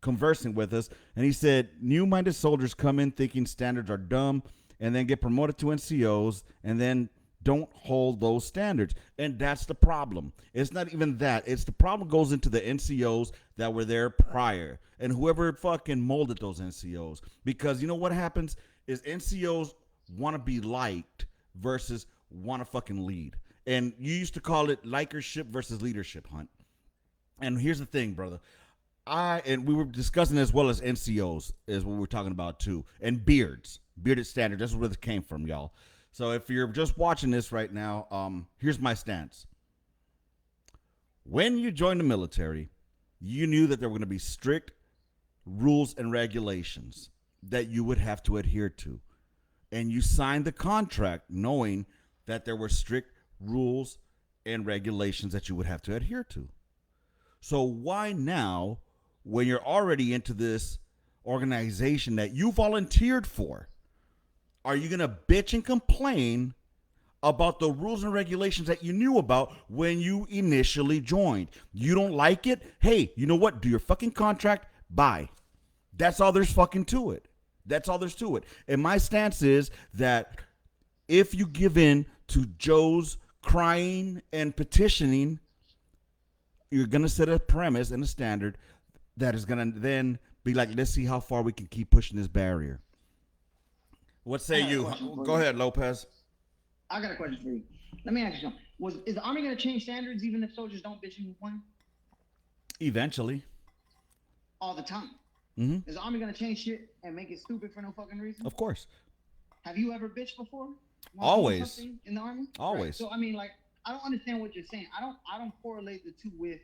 conversing with us, and he said new-minded soldiers come in thinking standards are dumb and then get promoted to NCOs and then don't hold those standards. And that's the problem. It's not even that. It's the problem goes into the NCOs that were there prior and whoever fucking molded those NCOs. Because you know what happens is NCOs want to be liked versus want to fucking lead. And you used to call it likership versus leadership, Hunt. And here's the thing, brother. And we were discussing as well as NCOs is what we're talking about too. And bearded standard. That's where this came from, y'all. So if you're just watching this right now, here's my stance. When you joined the military, you knew that there were going to be strict rules and regulations that you would have to adhere to. And you signed the contract knowing that there were strict rules and regulations that you would have to adhere to. So why now, when you're already into this organization that you volunteered for, are you going to bitch and complain about the rules and regulations that you knew about when you initially joined? You don't like it? Hey, you know what? Do your fucking contract. Bye. That's all there's fucking to it. That's all there's to it. And my stance is that if you give in to Joe's crying and petitioning, you're going to set a premise and a standard that is going to then be like, let's see how far we can keep pushing this barrier. What say you? Go ahead, Lopez. I got a question for you. Let me ask you something. Is the Army going to change standards even if soldiers don't bitch and complain? Eventually. All the time? Mm-hmm. Is the Army going to change shit and make it stupid for no fucking reason? Of course. Have you ever bitched before? Always. In the Army? Always. Right. So, I mean, like, I don't understand what you're saying. I don't correlate the two with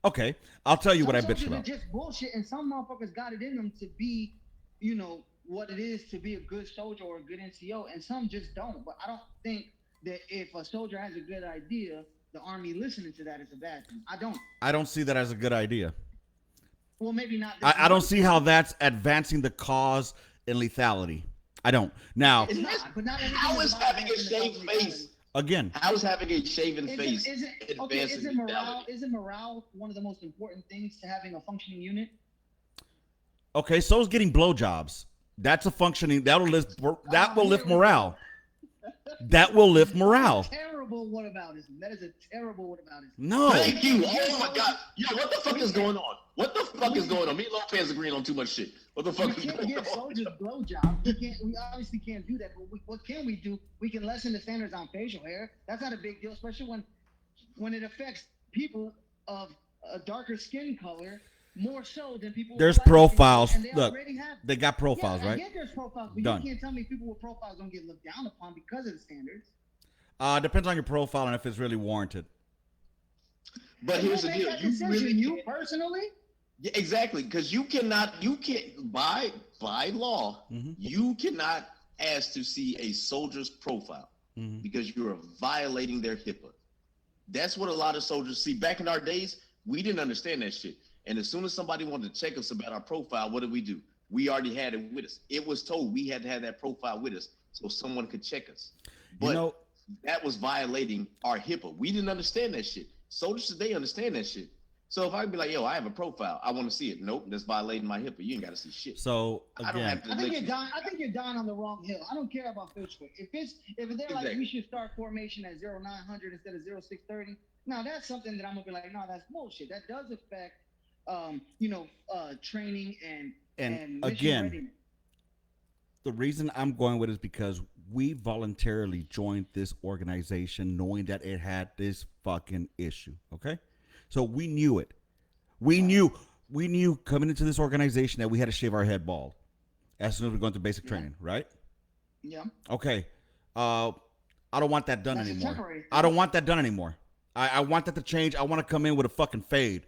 Okay, I'll tell you what I bitch about. Are just bullshit, and some motherfuckers got it in them to be, you know, what it is to be a good soldier or a good NCO, and some just don't. But I don't think that if a soldier has a good idea, the Army listening to that is a bad thing. I don't see that as a good idea. Well, maybe not. I don't see how that's advancing the cause in lethality. I don't. Now, it's not, but not I was having a shaved face. Again, I was having a shaven face. Isn't morale one of the most important things to having a functioning unit? Okay, so is getting blowjobs. That's a functioning. That will lift morale. That will lift morale. terrible whataboutism. That is a terrible whataboutism. No. Thank you. Oh my God. Yo, what the fuck is going on? What the fuck is going on? Me and Lopez agreeing on too much shit. What the We fuck is can't going give on? soldiers blowjobs. We obviously can't do that. But what can we do? We can lessen the standards on facial hair. That's not a big deal, especially when it affects people of a darker skin color more so than people. There's with lighter skin color, profiles. and they Look, already have. they got profiles, Yeah, I right? get there's profiles, but Done. you can't tell me people with profiles don't get looked down upon because of the standards. Depends on your profile and if it's really warranted. But Who here's the makes deal. that You decision? really You personally? Yeah, exactly, because you can't by law, Mhm. you cannot ask to see a soldier's profile Mhm. because you're violating their HIPAA. That's what a lot of soldiers see. Back in our days, we didn't understand that shit. And as soon as somebody wanted to check us about our profile, what did? We already had it with us. It was told we had to have that profile with us so someone could check us. But You know, that was violating our HIPAA. We didn't understand that shit. Soldiers today understand that shit. So if I be like, yo, I have a profile, I want to see it. Nope, that's violating my HIPAA. You ain't got to see shit. so I don't again, have to I think let you're you. dying. I think you're dying on the wrong hill. I don't care about facial hair. If they're like Exactly. we should start formation at 0900 instead of 0630. Now that's something that I'm gonna be like, no, that's bullshit. That does affect, training and mission again, readiness. the reason I'm going with it is because we voluntarily joined this organization knowing that it had this fucking issue. Okay, so we knew it. We knew coming into this organization that we had to shave our head bald as soon as we go into basic training, right? Yeah. Okay. I don't want that done That's a anymore. temporary thing. I don't want that done anymore. I want that to change. I want to come in with a fucking fade,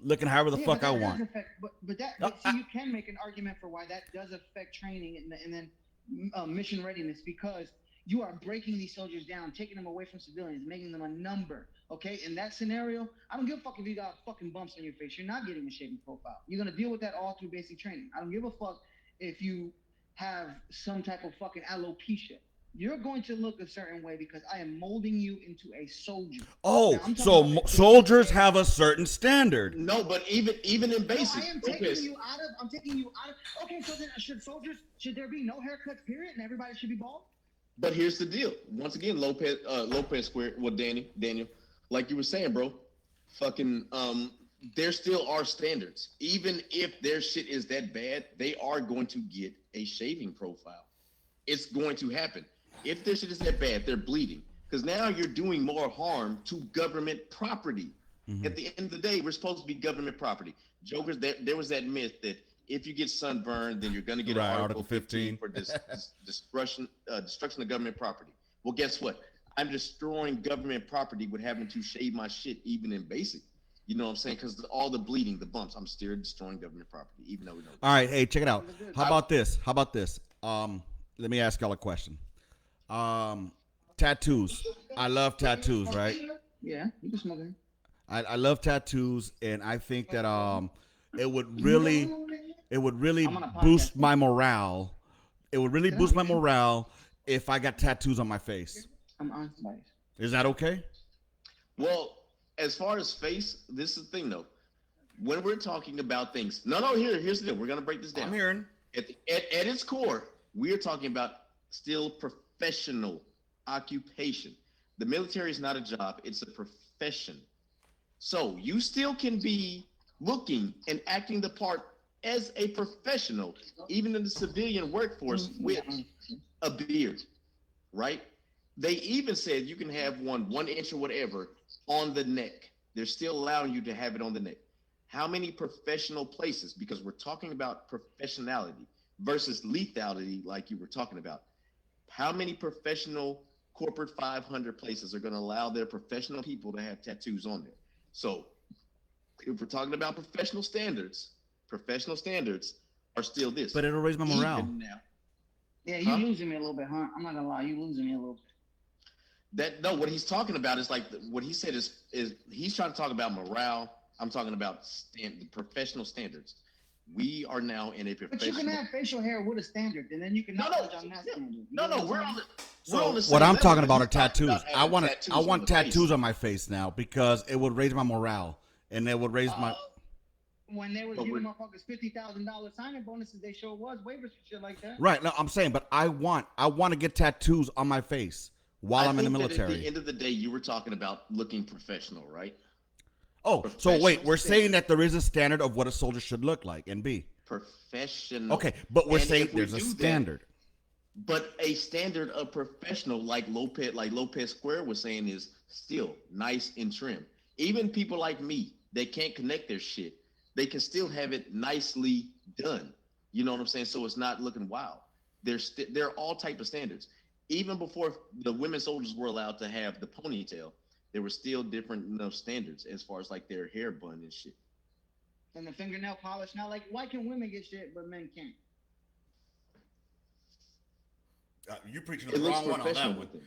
looking however the Yeah, fuck but I that does want. affect- but No, see, you can make an argument for why that does affect training and then mission readiness because you are breaking these soldiers down, taking them away from civilians, making them a number. Okay, in that scenario, I don't give a fuck if you got fucking bumps on your face. You're not getting a shaving profile. You're gonna deal with that all through basic training. I don't give a fuck if you have some type of fucking alopecia. You're going to look a certain way because I am molding you into a soldier. Oh, Now, I'm so talking about- soldiers have a certain standard. No, but even in No, basic, I am Lopez, taking you out of. I'm taking you out of. Okay, so then should there be no haircuts? Period, and everybody should be bald. but here's the deal. Once again, Lopez Square. Well, Daniel, like you were saying, bro, fucking there still are standards. Even if their shit is that bad, they are going to get a shaving profile. It's going to happen. If their shit is that bad, they're bleeding. Because now you're doing more harm to government property. Mhm. At the end of the day, we're supposed to be government property. Jokers, there was that myth that if you get sunburned, then you're going to get Right, an Article 15 for destruction of government property. Well, guess what? I'm destroying government property with having to shave my shit even in basic. You know what I'm saying? Because all the bleeding, the bumps, I'm still destroying government property, even though we know. All right, hey, check it out. How about this? Let me ask y'all a question. Tattoos. I love tattoos, right? Yeah, you can smoke it. I love tattoos, and I think that it would really I'm on a podcast. boost my morale. It would really boost my morale if I got tattoos on my face. I'm on spice. Is that okay? Well, as far as face, this is the thing though. When we're talking about things, here's the deal. We're gonna break this down. I'm hearing. At its core, we're talking about still professional occupation. The military is not a job, it's a profession. So you still can be looking and acting the part as a professional, even in the civilian workforce with a beard, right? They even said you can have one inch or whatever on the neck. They're still allowing you to have it on the neck. How many professional places, because we're talking about professionality versus lethality like you were talking about, how many professional corporate 500 places are going to allow their professional people to have tattoos on there? So if we're talking about professional standards are still this. But it'll raise my morale. Even now. Yeah, you losing me a little bit, huh? I'm not gonna lie, you losing me a little bit. What he's talking about is like what he said is he's trying to talk about morale. I'm talking about professional standards. We are now in a But you professional. can have facial hair with a standard, and then you can not touch on that standard. You No, know what I'm we're saying? on the. So what I'm talking about are tattoos. I want want tattoos on my face now because it would raise my morale and it would raise my. When they were But giving we're- motherfuckers $50,000 signing bonuses, they sure was waivers and shit like that. Right. No, I'm saying, but I want to get tattoos on my face. while I I'm in the think that at military. the end of the day, you were talking about looking professional, right? Oh, so wait, Professional we're saying standard. that there is a standard of what a soldier should look like and be. Professional. Okay, but we're And saying if we there's a do that, standard. but a standard of professional, like Lopez Square was saying, is still nice and trim. Even people like me that can't connect their shit, they can still have it nicely done. You know what I'm saying? So it's not looking wild. There are all type of standards. Even before the women soldiers were allowed to have the ponytail, there were still different standards as far as like their hair bun and shit. And the fingernail polish. Now, like, why can women get shit but men can't? You're preaching It looks professional with them.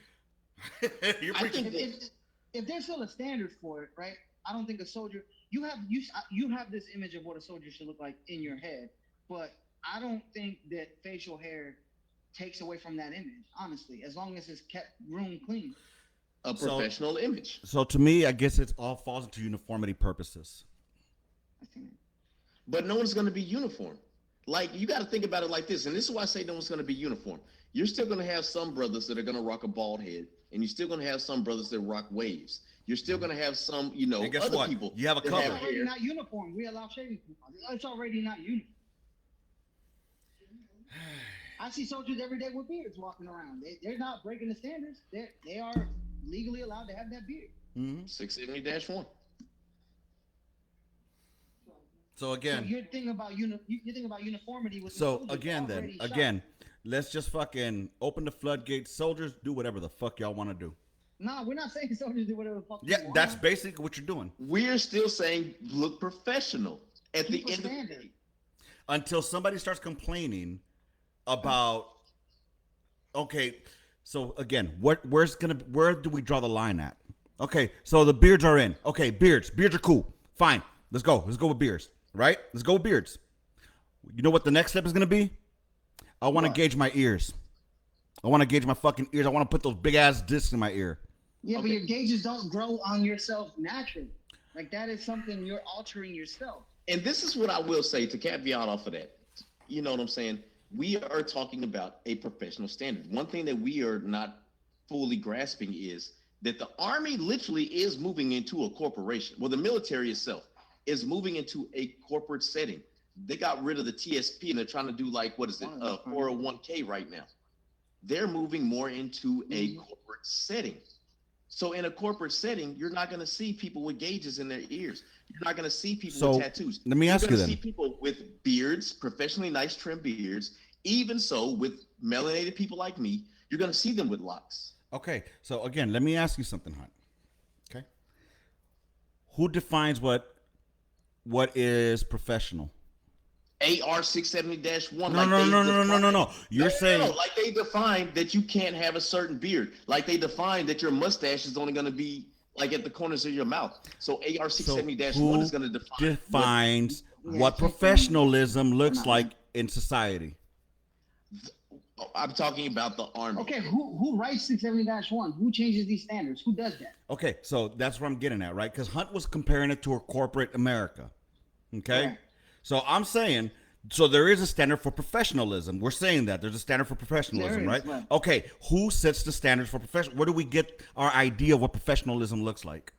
You're I preaching. think If there's still a standard for it, right? I don't think a soldier. You have this image of what a soldier should look like in your head, but I don't think that facial hair takes away from that image. Honestly, as long as it's kept room clean. a professional image. So to me, I guess it all falls into uniformity purposes. I think. But no one's going to be uniform. Like, you got to think about it like this, and this is why I say no one's going to be uniform. You're still going to have some brothers that are going to rock a bald head, and you're still going to have some brothers that rock waves. You're still going to have some, And guess other what? people. You have a that cover. It's have already hair. not uniform. We allow shaving. It's already not uniform. I see soldiers every day with beards walking around. They're not breaking the standards. They are legally allowed to have that beard. Mm-hmm. 670-1. So again, So your thing about uniformity with so soldiers again, then already shot. again, let's just fucking open the floodgates. Soldiers, do whatever the fuck y'all want to do. Nah, we're not saying soldiers do whatever the fuck. Yeah, they want. that's basically what you're doing. We're still saying look professional at Keep the a end of the standard. day. Until somebody starts complaining about, okay, so again, where do we draw the line at? Okay, so the beards are in. Okay, beards are cool. Fine, let's go with beards, right? Let's go with beards. You know what the next step is gonna be? I want to What? gauge my ears. I want to gauge my fucking ears. I want to put those big ass discs in my ear. Yeah, but Okay. your gauges don't grow on yourself naturally. Like, that is something you're altering yourself. And this is what I will say to caveat off of that. You know what I'm saying? We are talking about a professional standard. One thing that we are not fully grasping is that the Army literally is moving into a corporation. Well, the military itself is moving into a corporate setting. They got rid of the TSP and they're trying to do like, what is it, 401k right now. They're moving more into a corporate setting. So in a corporate setting, you're not going to see people with gauges in their ears. You're not going to see people with tattoos. Let me ask you You're then. going to see people with beards, professionally nice trim beards. Even so, with melanated people like me, you're going to see them with locks. Okay, so again, let me ask you something, Hunt. Okay, who defines what is professional? AR 670-1. No. You're saying like they define that you can't have a certain beard. Like they define that your mustache is only going to be like at the corners of your mouth. So AR 670-1 who is going to defines Yeah, what professionalism looks like in society. I'm talking about the Army. Okay, who writes 670-1? Who changes these standards? Who does that? Okay, so that's what I'm getting at, right? Because Hunt was comparing it to a corporate America. Okay, Right. so I'm saying, so there is a standard for professionalism. We're saying that there's a standard for professionalism, There is, right? right. Okay, who sets the standards for professional? Where do we get our idea of what professionalism looks like?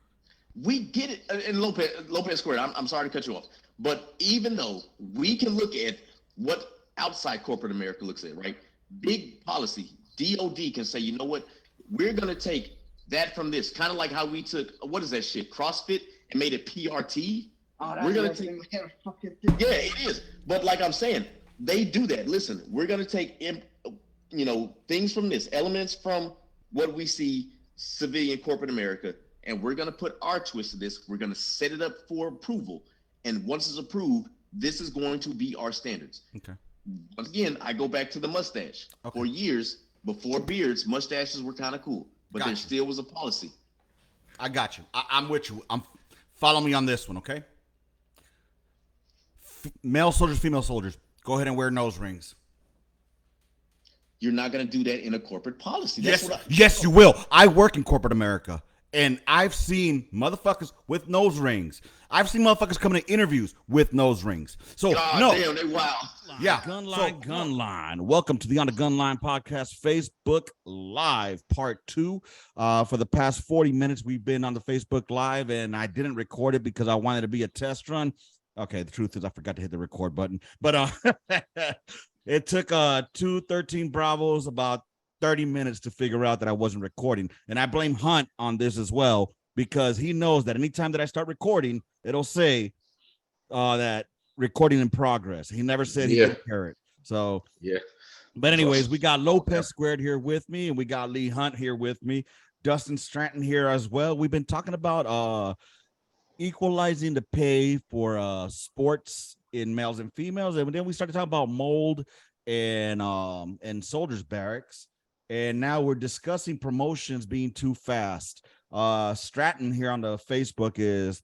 We get it. And Lopez Squared, I'm sorry to cut you off. But even though we can look at what outside corporate America looks at, right? Big policy, DOD can say, you know what? We're going to take that from this. Kind of like how we took, what is that shit? CrossFit and made it PRT. Oh, We're gonna that's take- fucking Yeah, it is. But like I'm saying, they do that. Listen, we're going to take, things from this, elements from what we see civilian corporate America, and we're going to put our twist to this. We're going to set it up for approval. And once it's approved, this is going to be our standards. Okay. Once again, I go back to the mustache. Okay. For years, before beards, mustaches were kind of cool, but there Gotcha. still was a policy. I got you. I'm with you. Follow me on this one, okay? Male soldiers, female soldiers, go ahead and wear nose rings. You're not going to do that in a corporate policy. Yes, you will. I work in corporate America, And I've seen motherfuckers with nose rings. I've seen motherfuckers coming to interviews with nose rings. So God no, damn, they wild. yeah. Gunline. Welcome to the On the Gunline podcast, Facebook Live Part 2. For the past 40 minutes, we've been on the Facebook Live, and I didn't record it because I wanted to be a test run. Okay, the truth is I forgot to hit the record button. But it took 213 Bravos about 30 minutes to figure out that I wasn't recording. And I blame Hunt on this as well, because he knows that anytime that I start recording, it'll say that recording in progress. He never said he could hear it. So yeah. But anyways, we got Lopez Squared here with me, and we got Lee Hunt here with me. Dustin Stratton here as well. We've been talking about equalizing the pay for sports in males and females, and then we started talking about mold and soldiers barracks. And now we're discussing promotions being too fast. Stratton here on the Facebook is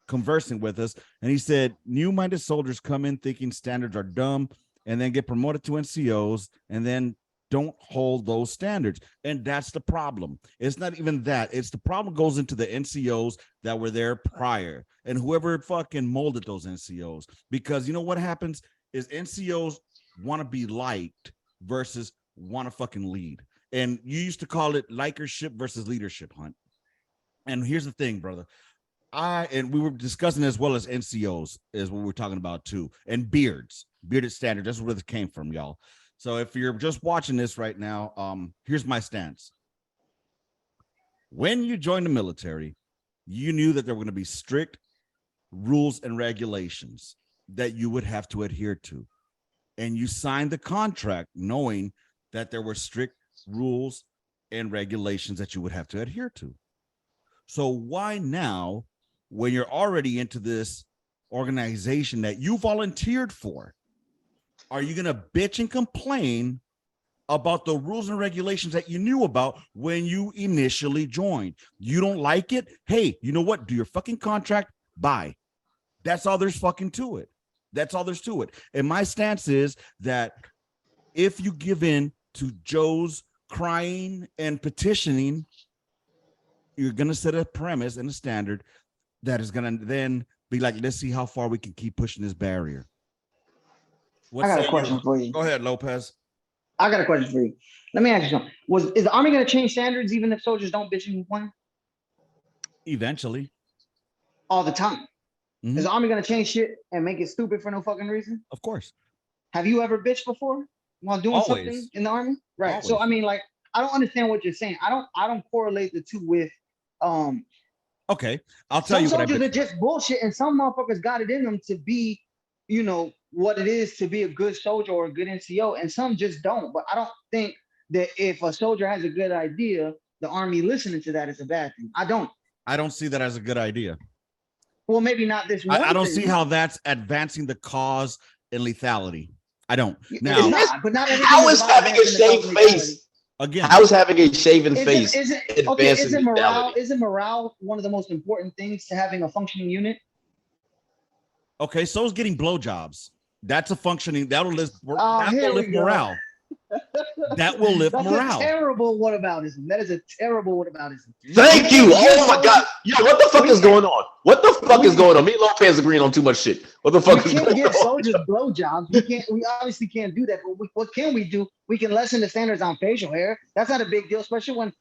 conversing with us, and he said new-minded soldiers come in thinking standards are dumb and then get promoted to NCOs and then don't hold those standards. And that's the problem. It's not even that. It's the problem goes into the NCOs that were there prior and whoever fucking molded those NCOs. Because you know what happens is NCOs want to be liked versus want to fucking lead. And you used to call it likership versus leadership, Hunt. And here's the thing, brother. And we were discussing as well as NCOs is what we're talking about too. And bearded standard. That's where this came from, y'all. So if you're just watching this right now, here's my stance. When you joined the military, you knew that there were going to be strict rules and regulations that you would have to adhere to. And you signed the contract knowing that there were strict rules and regulations that you would have to adhere to. So why now, when you're already into this organization that you volunteered for, are you going to bitch and complain about the rules and regulations that you knew about when you initially joined? You don't like it? Hey, you know what? Do your fucking contract. Bye. That's all there's fucking to it. That's all there's to it. And my stance is that if you give in to Joe's crying and petitioning, you're going to set a premise and a standard that is going to then be like, let's see how far we can keep pushing this barrier. I got a question for you. Go ahead, Lopez. I got a question for you. Let me ask you something. Is the Army going to change standards even if soldiers don't bitch and complain? Eventually. All the time. Mm-hmm. Is the Army going to change shit and make it stupid for no fucking reason? Of course. Have you ever bitched before while doing something in the Army? Right. Always. So I mean, like, I don't understand what you're saying. I don't correlate the two with okay, I'll tell you. Some soldiers are just bullshit, and some motherfuckers got it in them to be, you know, what it is to be a good soldier or a good NCO, and some just don't. But I don't think that if a soldier has a good idea, the Army listening to that is a bad thing. I don't see that as a good idea. Well, maybe not this one. I don't see how that's advancing the cause in lethality. I don't. Now, but not how is having a shaved face? Again, I was having a shaven face. Is it morale? Isn't morale one of the most important things to having a functioning unit? Okay, so is getting blowjobs. That's a functioning. That'll lift morale. That will lift morale. That's a terrible whataboutism. That is a terrible whataboutism. Thank you. Oh my God. Yo, what the fuck is going on? What the fuck is going on? Me and Lopez agreeing on too much shit. What the fuck is going on? We can't give soldiers blowjobs. We obviously can't do that. But what can we do? We can lessen the standards on facial hair. That's not a big deal, especially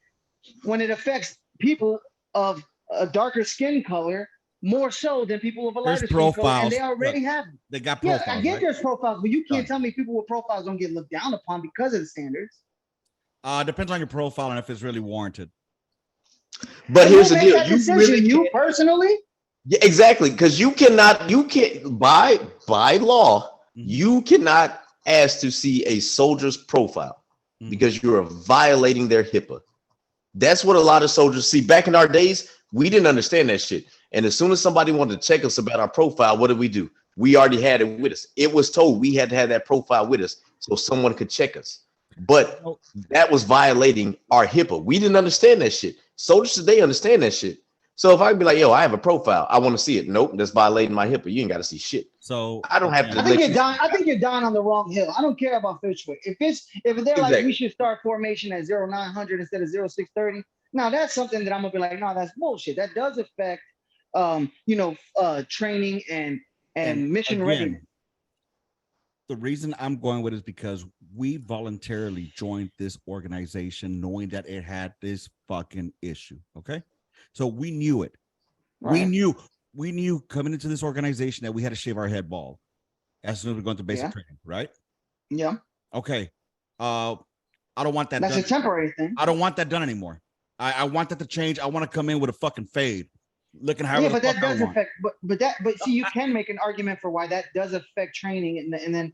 when it affects people of a darker skin color more so than people with a lighter skin color, and they already have them. They got profiles. Yeah, I get there's profiles, but you can't tell me people with profiles don't get looked down upon because of the standards. Depends on your profile and if it's really warranted. But here's the deal: you personally, yeah, exactly, because you can't by law, you cannot ask to see a soldier's profile because you are violating their HIPAA. That's what a lot of soldiers see. Back in our days, we didn't understand that shit. And as soon as somebody wanted to check us about our profile, what did we do? We already had it with us. It was told we had to have that profile with us so someone could check us. But that was violating our HIPAA. We didn't understand that shit. Soldiers today understand that shit. So if I be like, yo, I have a profile, I want to see it. Nope, that's violating my HIPAA. You ain't got to see shit. So I don't have to. I think you're dying on the wrong hill. I don't care about fish weight. If they're like we should start formation at 0900 instead of 0630, Now that's something that I'm gonna be like, no, that's bullshit. That does affect, training and mission again, readiness. the reason I'm going with it is because we voluntarily joined this organization knowing that it had this fucking issue. Okay. So we knew it. Right. We knew coming into this organization that we had to shave our head bald as soon as we're going to basic training, right? Yeah. Okay. I don't want that That's done. a temporary thing. I don't want that done anymore. I want that to change. I want to come in with a fucking fade. Looking how But that does affect. But see, you can make an argument for why that does affect training and then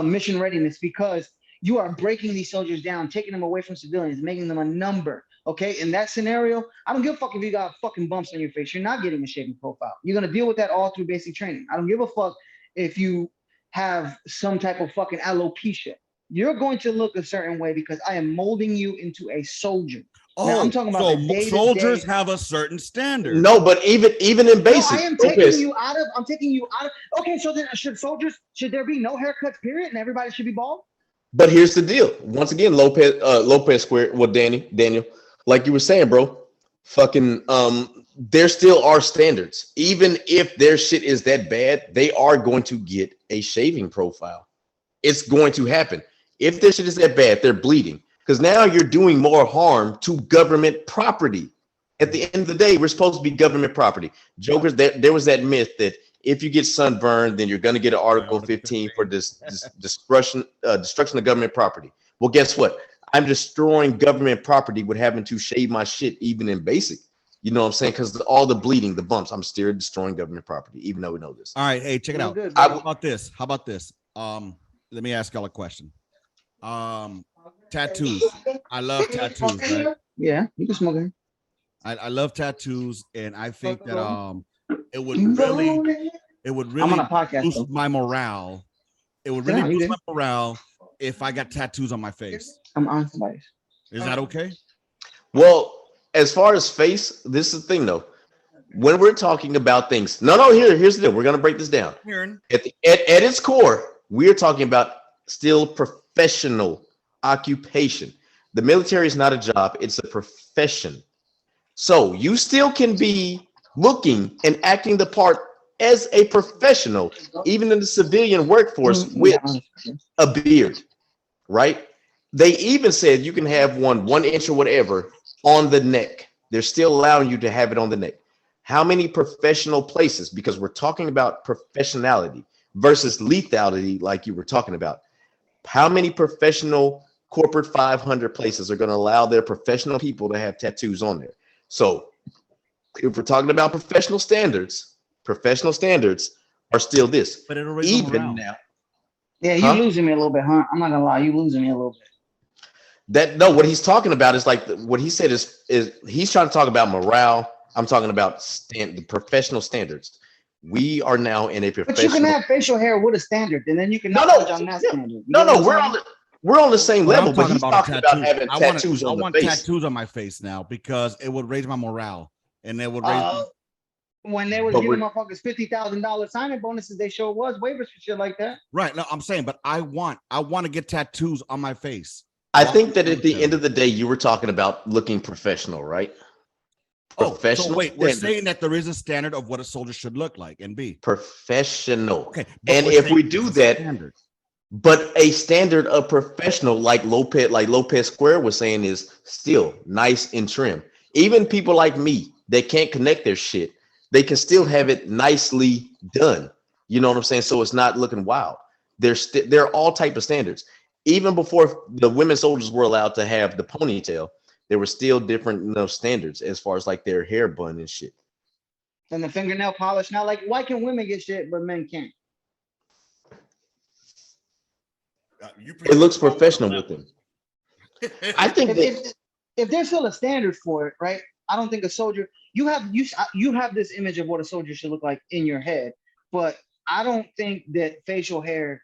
mission readiness, because you are breaking these soldiers down, taking them away from civilians, making them a number. Okay, in that scenario, I don't give a fuck if you got fucking bumps on your face. You're not getting a shaving profile. You're gonna deal with that all through basic training. I don't give a fuck if you have some type of fucking alopecia. You're going to look a certain way because I am molding you into a soldier. Now, I'm talking about so the day-to-day. soldiers have a certain standard. No, but even in basic, No, I am taking you out of. I'm taking you out of. Okay, so then should there be no haircuts? Period, and everybody should be bald? But here's the deal. Once again, Lopez Square. Well, Daniel, like you were saying, bro, fucking there still are standards. Even if their shit is that bad, they are going to get a shaving profile. It's going to happen. If their shit is that bad, they're bleeding. Because now you're doing more harm to government property. At the end of the day, we're supposed to be government property. Jokers, there was that myth that if you get sunburned, then you're going to get an Article 15 for this destruction of government property. Well, guess what? I'm destroying government property with having to shave my shit, even in basic. You know what I'm saying? Because all the bleeding, the bumps, I'm still destroying government property, even though we know this. All right, hey, check it out. Good, How about this? Let me ask y'all a question. Tattoos. I love tattoos, right? Yeah, you can smoke it. I love tattoos, and I think that it would really I'm on a podcast, boost though. my morale. It would really boost my morale if I got tattoos on my face. I'm on somebody's. Is that okay? Well, as far as face, this is the thing though. When we're talking about things, here's the deal. We're gonna break this down. At its core, we're talking about still professional occupation. The military is not a job, it's a profession. So you still can be looking and acting the part as a professional, even in the civilian workforce, with a beard, right? They even said you can have one inch or whatever on the neck. They're still allowing you to have it on the neck. How many professional places, because we're talking about professionality versus lethality, like you were talking about, how many professional corporate 500 places are going to allow their professional people to have tattoos on there? So if we're talking about professional standards are still this. But it'll raise even now. Yeah, you losing me a little bit, huh? I'm not gonna lie, you losing me a little bit. What he's talking about is like what he said is he's trying to talk about morale. I'm talking about the professional standards. We are now in a professional. But you can have facial hair with a standard, and then you can judge on that standard. We're on the same level, but he's talking about having tattoos on the face. I want tattoos on my face now because it would raise my morale, and it would raise. When they were giving motherfuckers $50,000 signing bonuses, they sure was waivers for shit like that. Right. No, I'm saying, but I want to get tattoos on my face. I think that at the end of the day, you were talking about looking professional, right? Professional. So wait, we're saying that there is a standard of what a soldier should look like and be professional. Okay, and if we do that, but a standard of professional, like Lopez Square was saying, is still nice and trim. Even people like me that can't connect their shit, they can still have it nicely done. You know what I'm saying? So it's not looking wild. There are all type of standards. Even before the women soldiers were allowed to have the ponytail, there were still different standards as far as like their hair bun and shit. And the fingernail polish. Now, like, why can women get shit but men can't? It looks professional with them. I think if there's still a standard for it, right? I don't think a soldier. You have this image of what a soldier should look like in your head, but I don't think that facial hair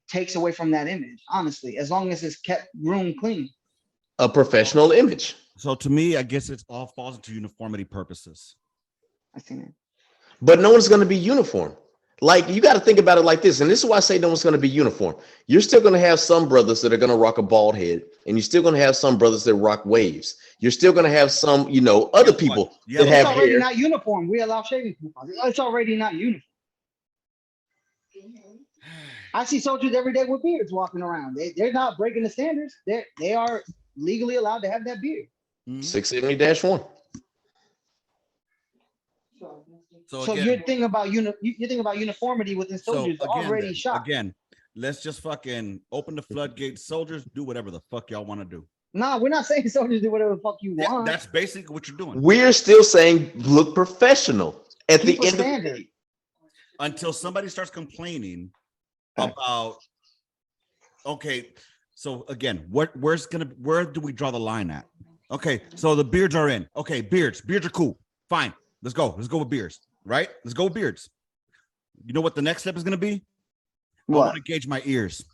takes away from that image. Honestly, as long as it's kept groomed clean. A professional image. So to me, I guess it's all falls into uniformity purposes. I think that. But no one's going to be uniform. Like, you got to think about it like this, and this is why I say no one's going to be uniform. You're still going to have some brothers that are going to rock a bald head, and you're still going to have some brothers that rock waves. You're still going to have some, other people that It's have already hair. not uniform. We allow shaving. It's already not uniform. I see soldiers every day with beards walking around. They're not breaking the standards. They are legally allowed to have that beard. 670-1. So your thing about uniformity within soldiers is already shot. Again, let's just fucking open the floodgates. Soldiers, do whatever the fuck y'all want to do. Nah, we're not saying soldiers do whatever the fuck you want. That's basically what you're doing. We're still saying look professional at the end of the day. Until somebody starts complaining about, okay, so again, where do we draw the line at? Okay, so the beards are in. Okay, beards are cool. Fine, let's go with beards, right? Let's go with beards. You know what the next step is going to be? What? I want to gauge my ears.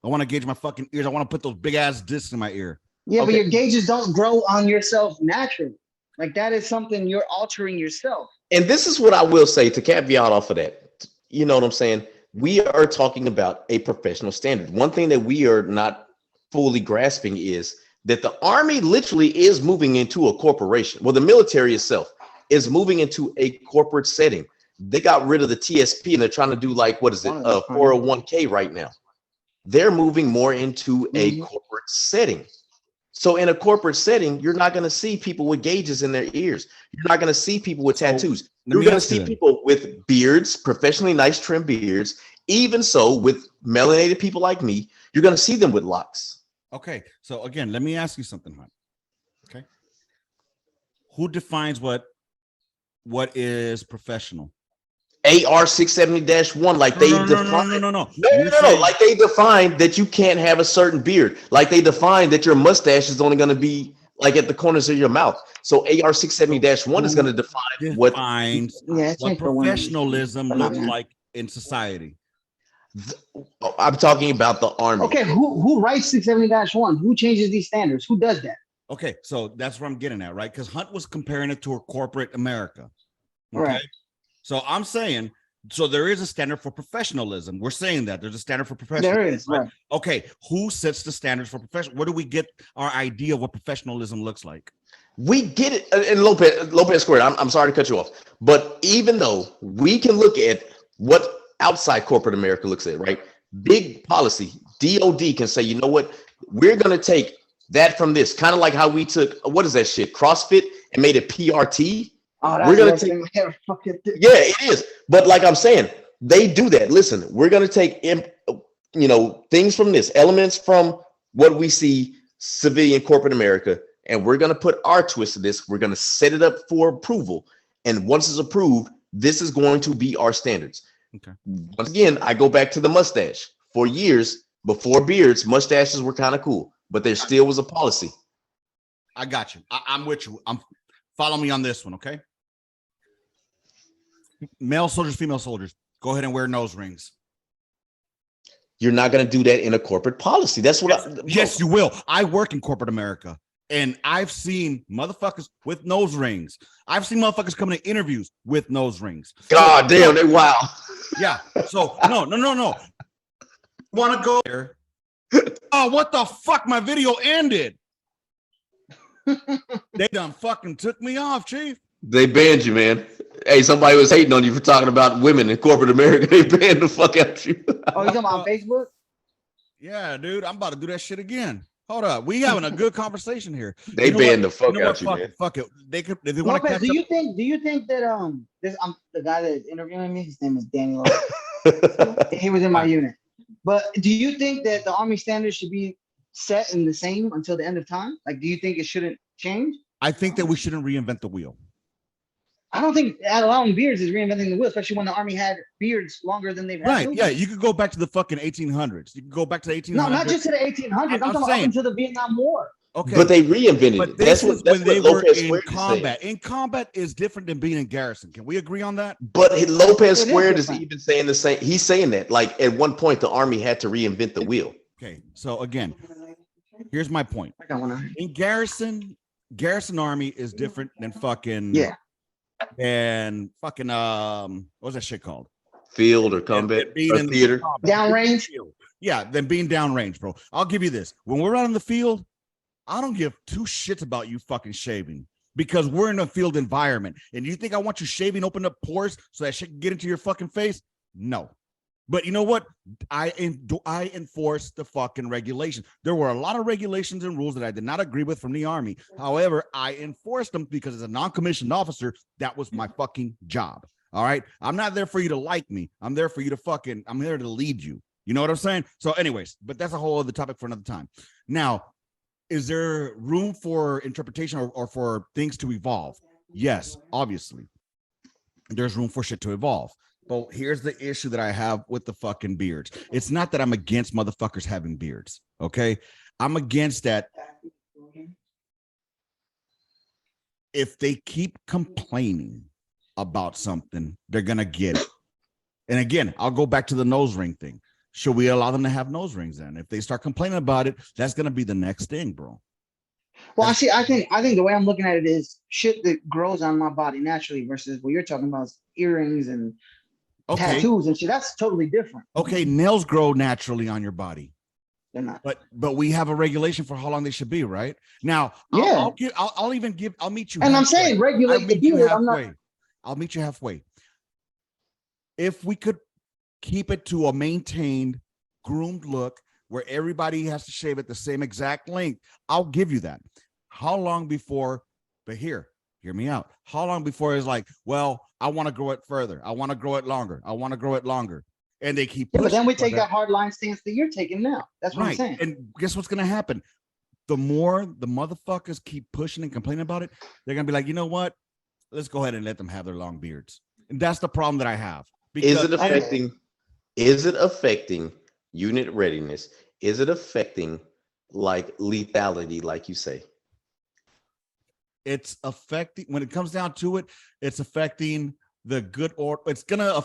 I want to gauge my fucking ears. I want to put those big ass discs in my ear. Yeah, Okay. but your gauges don't grow on yourself naturally. Like, that is something you're altering yourself. And this is what I will say to caveat off of that. You know what I'm saying? We are talking about a professional standard. One thing that we are not fully grasping is that the Army literally is moving into a corporation. Well, the military itself is moving into a corporate setting. They got rid of the TSP and they're trying to do, like, what is it? 401k right now. They're moving more into a corporate setting. So in a corporate setting, you're not going to see people with gauges in their ears. You're not going to see people with tattoos. You're going to see people with beards, professionally nice trim beards. Even so, with melanated people like me, you're going to see them with locks. Okay, so again, let me ask you something, Hunt. Okay, who defines what is professional? AR 670-1, like they define. No. Like they define that you can't have a certain beard. Like they define that your mustache is only going to be like at the corners of your mouth. So AR 670-1 is going to define what professionalism looks like in society. I'm talking about the Army. Okay, who writes 670-1? Who changes these standards? Who does that? Okay, so that's where I'm getting at, right? Because Hunt was comparing it to a corporate America. Okay. Right. So I'm saying, so there is a standard for professionalism. We're saying that there's a standard for professionalism. There is, right? Okay, who sets the standards for professional? Where do we get our idea of what professionalism looks like? We get it, and Lopez Squared. I'm sorry to cut you off, but even though we can look at what outside corporate America looks at, right? Big policy, DOD can say, you know what? We're going to take that from this, kind of like how we took, what is that shit, CrossFit, and made it PRT. Oh, that's we're gonna take, yeah, it is. But like I'm saying, they do that. Listen, we're gonna take things from this, elements from what we see civilian corporate America, and we're gonna put our twist to this. We're gonna set it up for approval, and once it's approved, this is going to be our standards. Okay. Once again, I go back to the mustache. For years before beards, mustaches were kind of cool, but there still was a policy. I got you. I'm with you. Follow me on this one, okay? Male soldiers, female soldiers, go ahead and wear nose rings. You're not going to do that in a corporate policy. That's what yes, you will. I work in corporate America, and I've seen motherfuckers with nose rings. I've seen motherfuckers coming to interviews with nose rings. God damn, they wow. Yeah. So no. Want to go there? Oh, what the fuck? My video ended. They done fucking took me off, Chief. They banned you, man. Hey, somebody was hating on you for talking about women in corporate America. They banned the fuck out of you. Oh, you talking about Facebook? Yeah, dude. I'm about to do that shit again. Hold up. We having a good conversation here. They banned the fuck out you, man. Fuck it. They could. If they want to catch do you think that the guy that's interviewing me, his name is Daniel. He was in my unit. But do you think that the Army standards should be set in the same until the end of time? Like, do you think it shouldn't change? I think that we shouldn't reinvent the wheel. I don't think allowing beards is reinventing the wheel, especially when the Army had beards longer than they've had. Right. Yeah. You could go back to the fucking 1800s. You could go back to the 1800s. No, not just to the 1800s. I'm talking about up into the Vietnam War. Okay. But they reinvented it. That's what they were Lopez in Squared combat. In combat is different than being in garrison. Can we agree on that? But Lopez Squared is even saying the same. He's saying that, like, at one point the Army had to reinvent the wheel. Okay. So again, here's my point. In garrison Army is different than fucking yeah. And fucking what's that shit called? field or combat being or in theater. Downrange? Yeah, than being downrange, bro. I'll give you this. When we're out in the field, I don't give two shits about you fucking shaving because we're in a field environment. And you think I want you shaving, open up pores so that shit can get into your fucking face? No. But you know what? I enforce the fucking regulations. There were a lot of regulations and rules that I did not agree with from the Army. However, I enforced them because as a non-commissioned officer, that was my fucking job. All right. I'm not there for you to like me. I'm there for you to I'm there to lead you. You know what I'm saying? So anyways, but that's a whole other topic for another time. Now, is there room for interpretation or for things to evolve? Yes, obviously. There's room for shit to evolve. But here's the issue that I have with the fucking beards. It's not that I'm against motherfuckers having beards. Okay. I'm against that. If they keep complaining about something, they're going to get it. And again, I'll go back to the nose ring thing. Should we allow them to have nose rings then? If they start complaining about it, that's going to be the next thing, bro. Well, I think the way I'm looking at it is shit that grows on my body naturally versus what you're talking about is earrings and tattoos and shit. That's totally different. Okay, nails grow naturally on your body. They're not. But we have a regulation for how long they should be, right? Now, yeah. I'll meet you. And halfway. I'm saying regulate the beard. I'll meet you halfway. If we could keep it to a maintained, groomed look where everybody has to shave at the same exact length, I'll give you that. How long before? But hear me out. How long before it's like, well, I want to grow it further. I want to grow it longer. I want to grow it longer. And they keep pushing. But then we take that hard line stance that you're taking now. That's what I'm saying. And guess what's going to happen? The more the motherfuckers keep pushing and complaining about it, they're going to be like, you know what? Let's go ahead and let them have their long beards. And that's the problem that I have. Is it affecting unit readiness? Is it affecting like lethality, like you say? It's affecting, when it comes down to it, it's affecting the good or it's going to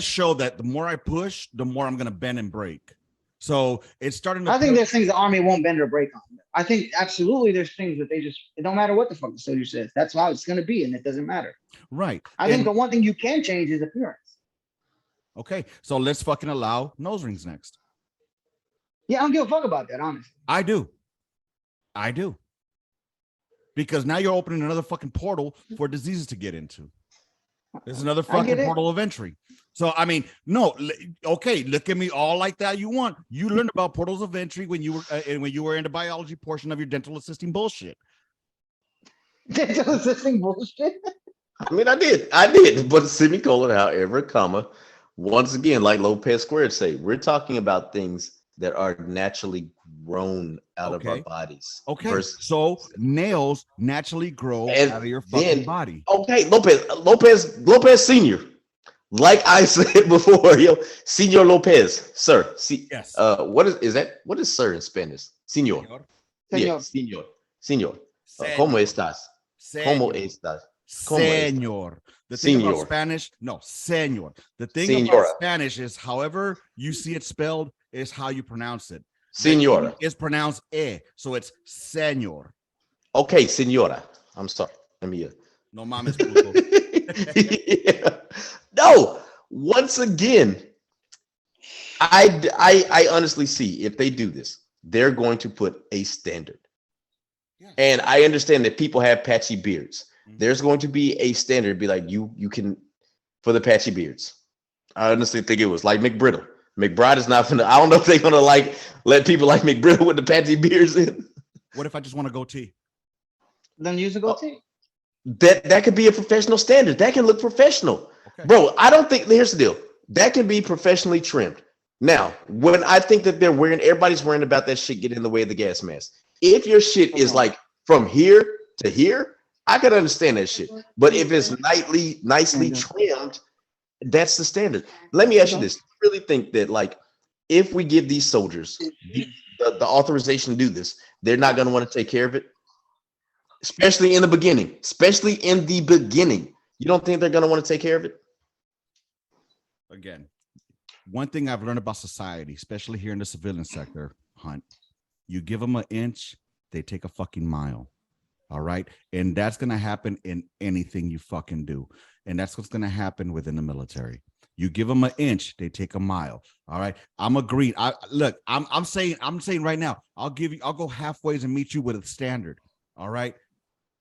show that the more I push, the more I'm going to bend and break. So it's starting to. I think there's things the Army won't bend or break on. I think absolutely there's things that it don't matter what the fuck the soldier says. That's how it's going to be, and it doesn't matter. Right. I think the one thing you can change is appearance. Okay, so let's fucking allow nose rings next. Yeah, I don't give a fuck about that, honestly. I do. Because now you're opening another fucking portal for diseases to get into. There's another fucking portal of entry. So, I mean, no, okay, look at me all like that you want. You learned about portals of entry when you were in the biology portion of your dental assisting bullshit. Dental assisting bullshit? I mean, I did, but semicolon, however, comma, once again, like Lopez Squared say, we're talking about things that are naturally grown out of our bodies. Okay, so nails naturally grow out of your fucking body. Okay, Lopez Senior. Like I said before, Senor Lopez, sir. Yes. What is sir in Spanish? Senor. Yeah, Senor. ¿Cómo estás? ¿Cómo estás? Señor. The thing about Spanish, no, señor. The thing about Spanish is however you see it spelled is how you pronounce it. Senora. It's pronounced so it's señor. Okay, senora. I'm sorry. Let me No mames. Yeah. No, once again, I honestly see if they do this, they're going to put a standard. Yeah. And I understand that people have patchy beards. Mm-hmm. There's going to be a standard, be like you can for the patchy beards. I honestly think it was like McBriddle. McBride is not gonna. I don't know if they're gonna let people like McBriddle with the patchy beards in. What if I just want a goatee? Then use a goatee. That could be a professional standard. That can look professional, okay. Bro. I don't think here's the deal. That can be professionally trimmed. Now, when I think that everybody's worrying about that shit getting in the way of the gas mask. If your shit is like from here to here, I could understand that shit. But if it's nicely trimmed, that's the standard. Let me ask you this. You really think that if we give these soldiers the authorization to do this, they're not going to want to take care of it? Especially in the beginning. You don't think they're going to want to take care of it? Again, one thing I've learned about society, especially here in the civilian sector, Hunt, you give them an inch, they take a fucking mile. All right. And that's going to happen in anything you fucking do. And that's what's going to happen within the military. You give them an inch, they take a mile. All right. I'm agreed. I'm saying right now, I'll go halfway and meet you with a standard. All right.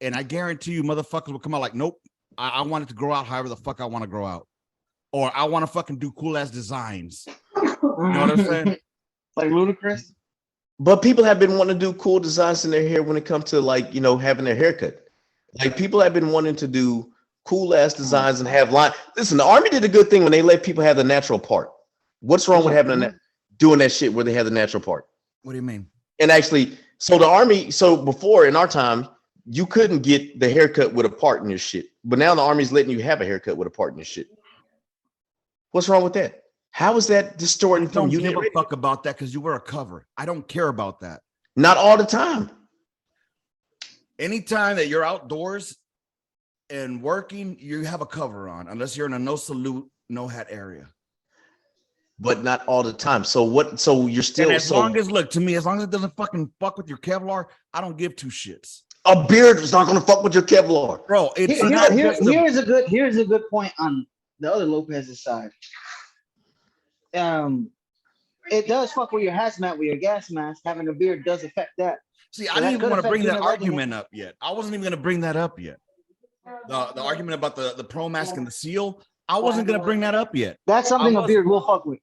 And I guarantee you motherfuckers will come out like, nope, I want it to grow out however the fuck I want to grow out. Or I want to fucking do cool ass designs. You know what I'm saying? Like ludicrous. But people have been wanting to do cool designs in their hair when it comes to like, having their haircut. Like people have been wanting to do cool ass designs and have line. Listen, the army did a good thing when they let people have the natural part. What's wrong with having doing that shit where they have the natural part? What do you mean? And actually, so the army, so before in our time, you couldn't get the haircut with a part in your shit. But now the army's letting you have a haircut with a part in your shit. What's wrong with that? How is that distorting from you? I don't give a fuck about that because you wear a cover. I don't care about that. Not all the time. Anytime that you're outdoors and working, you have a cover on, unless you're in a no salute, no hat area. But not all the time. So what? So you're still. And as long as it doesn't fucking fuck with your Kevlar, I don't give two shits. A beard is not going to fuck with your Kevlar, bro. Here's a good point on the other Lopez's side. It does fuck with your hazmat, with your gas mask. Having a beard does affect that. See, I didn't even want to bring that argument up yet. I wasn't even going to bring that up yet. The argument about the pro mask and the seal, I wasn't going to bring that up yet. That's something a beard will fuck with.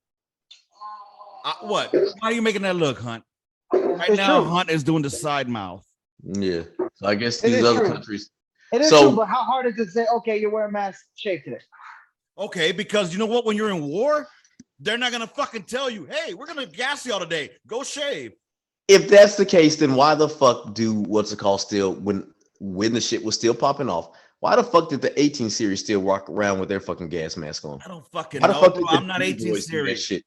What? How are you making that look, Hunt? Right now, Hunt is doing the side mouth. Yeah. So I guess these other countries. It is true, but how hard is it to say, okay, you wear a mask, shave today? Okay, because you know what? When you're in war, they're not going to fucking tell you, hey, we're going to gas y'all today. Go shave. If that's the case, then why the fuck do what's it called still when the shit was still popping off? Why the fuck did the 18 series still walk around with their fucking gas mask on? I don't fucking know. Bro, I'm not 18 series. Shit?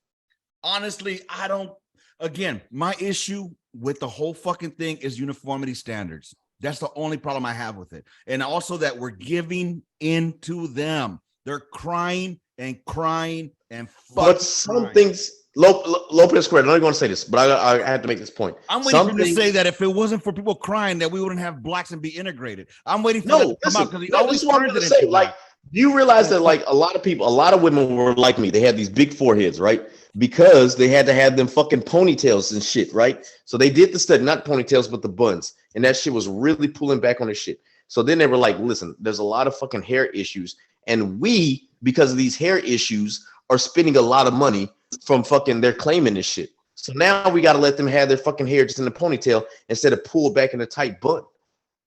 Honestly, I don't. Again, my issue with the whole fucking thing is uniformity standards. That's the only problem I have with it. And also that we're giving into them. They're crying and crying and fucking. But some things. Lopez Square. I'm not going to say this, but I had to make this point. I'm waiting for him to say that if it wasn't for people crying, that we wouldn't have blacks and be integrated. I'm waiting for that to come out because he always turns it into like. Do you realize that like a lot of women were like me? They had these big foreheads, right? Because they had to have them fucking ponytails and shit, right? So they did the study, not ponytails, but the buns, and that shit was really pulling back on the shit. So then they were like, "Listen, there's a lot of fucking hair issues, and we, because of these hair issues, are spending a lot of money." From fucking they're claiming this shit. So now we got to let them have their fucking hair just in the ponytail instead of pulled back in a tight bun.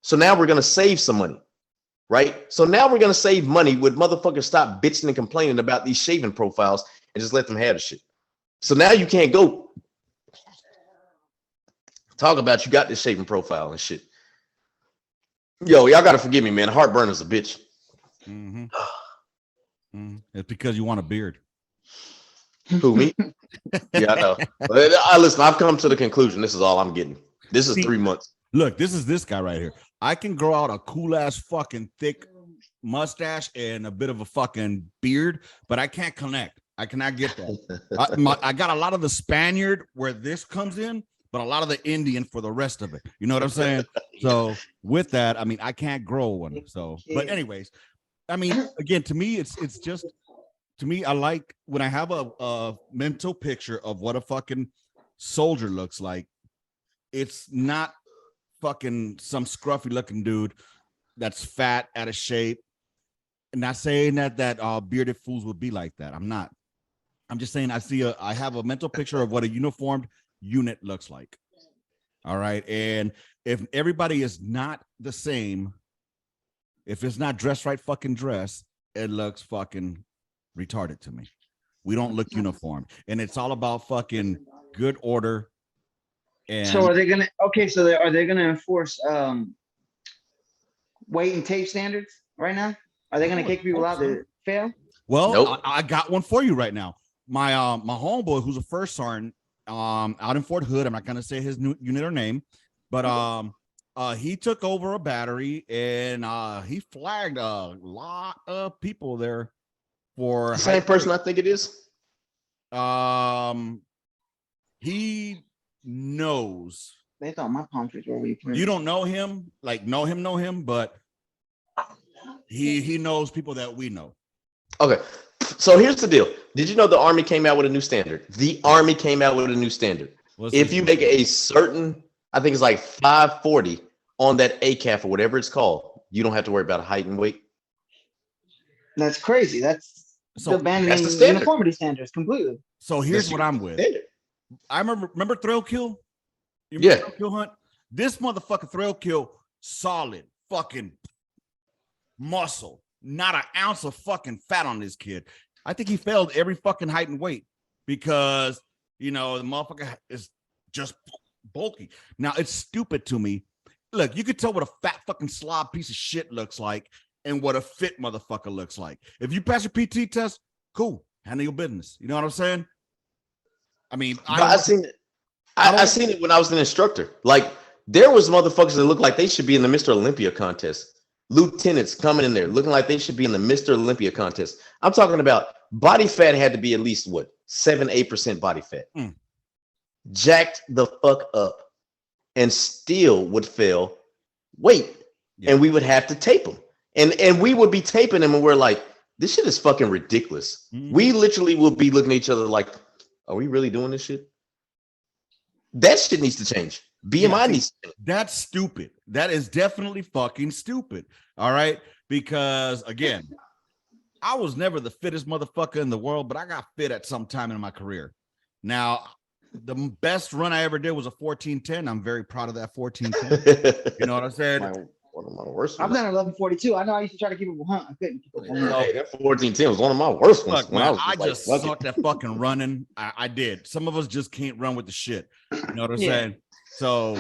So now we're going to save some money, right? So now we're going to save money with motherfuckers stop bitching and complaining about these shaving profiles and just let them have the shit. So now you can't go talk about you got this shaving profile and shit. Yo, y'all got to forgive me, man. Heartburn is a bitch. Mm-hmm. It's because you want a beard. Who, me? Yeah, I know. Listen, I've come to the conclusion. This is all I'm getting. This is 3 months. Look, this is this guy right here. I can grow out a cool ass fucking thick mustache and a bit of a fucking beard, but I can't connect. I cannot get that. I got a lot of the Spaniard where this comes in, but a lot of the Indian for the rest of it. You know what I'm saying? So with that, I mean, I can't grow one. So, but anyways, I mean, again, to me, it's just. To me, I like when I have a mental picture of what a fucking soldier looks like. It's not fucking some scruffy looking dude that's fat, out of shape. And not saying that bearded fools would be like that. I'm not. I'm just saying I have a mental picture of what a uniformed unit looks like. All right. And if everybody is not the same, if it's not dressed right fucking dress, it looks fucking retarded to me. We don't look uniform, and it's all about fucking good order. And so are they gonna enforce weight and tape standards right now? Are they gonna kick people out that fail? Well, nope. I got one for you right now. My homeboy, who's a first sergeant out in Fort Hood. I'm not gonna say his unit or name, but he took over a battery and he flagged a lot of people there. For the same person I think it is. He knows They thought my palm trees were weak. You don't know him, like know him, but he knows people that we know. Okay. So here's the deal. Did you know the Army came out with a new standard? The Army came out with a new standard. If you make a certain, I think it's like 540 on that ACAF or whatever it's called, you don't have to worry about height and weight. That's crazy. That's abandoning that's the standard. uniformity standards completely. So here's what I'm with. Standard. I remember Thrill Kill? You Yeah. Thrill Kill Hunt? This motherfucker Thrill Kill, solid fucking muscle. Not an ounce of fucking fat on this kid. I think he failed every fucking height and weight because, the motherfucker is just bulky. Now, it's stupid to me. Look, you could tell what a fat fucking slob piece of shit looks like and what a fit motherfucker looks like. If you pass your PT test, cool. Handle your business. You know what I'm saying? I mean, I seen it. I seen it when I was an instructor. Like, there was motherfuckers that looked like they should be in the Mr. Olympia contest. Lieutenants coming in there looking like they should be in the Mr. Olympia contest. I'm talking about body fat had to be at least 7-8% body fat. Jacked the fuck up and still would fail weight. Yeah. And we would have to tape them. And we would be taping them and we're like, this shit is fucking ridiculous. We literally will be looking at each other like, are we really doing this shit? That shit needs to change. BMI needs to change. That's stupid. That is definitely fucking stupid. All right. Because again, I was never the fittest motherfucker in the world, but I got fit at some time in my career. Now, the best run I ever did was a 14:10. I'm very proud of that 14:10. You know what I said? One of my worst. I've done 11:42. I know I used to try to keep it with Hunt. I couldn't keep it with Hunt. Hey, that 14:10 was one of my worst ones. Look, man, I just sucked at fucking running. I did. Some of us just can't run with the shit. You know what I'm saying? So,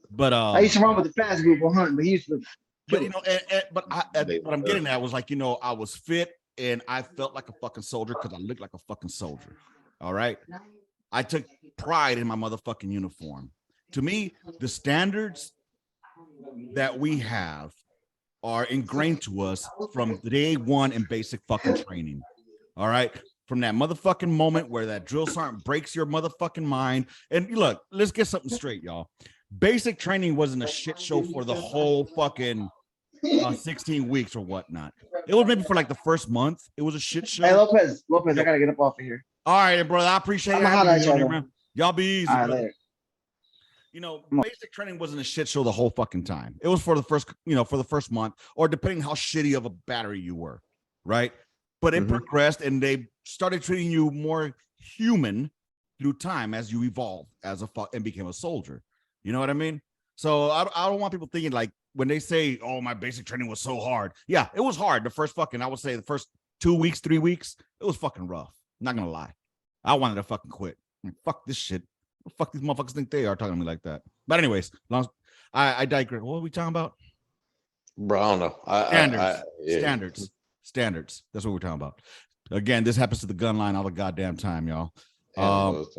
but I used to run with the fast group with Hunt, but he used to. But what I'm getting at was like, I was fit and I felt like a fucking soldier because I looked like a fucking soldier. All right. I took pride in my motherfucking uniform. To me, the standards that we have are ingrained to us from day one in basic fucking training. All right. From that motherfucking moment where that drill sergeant breaks your motherfucking mind. And look, let's get something straight, y'all. Basic training wasn't a shit show for the whole fucking 16 weeks or whatnot. It was maybe for like the first month. It was a shit show. Hey, Lopez, I gotta get up off of here. All right, brother. I appreciate it. Y'all be easy. All right, basic training wasn't a shit show the whole fucking time. It was for the first month, or depending how shitty of a battery you were, right? But it progressed, and they started treating you more human through time as you evolved and became a soldier. You know what I mean? So I don't want people thinking like when they say, "Oh, my basic training was so hard." Yeah, it was hard. I would say the first 2 weeks, 3 weeks, it was fucking rough. I'm not gonna lie. I wanted to fucking quit. Like, fuck this shit. What the fuck these motherfuckers think they are talking to me like that? But anyways, I digress. What are we talking about? Bro, I don't know. Standards. That's what we're talking about. Again, this happens to the Gunline all the goddamn time, y'all. What'd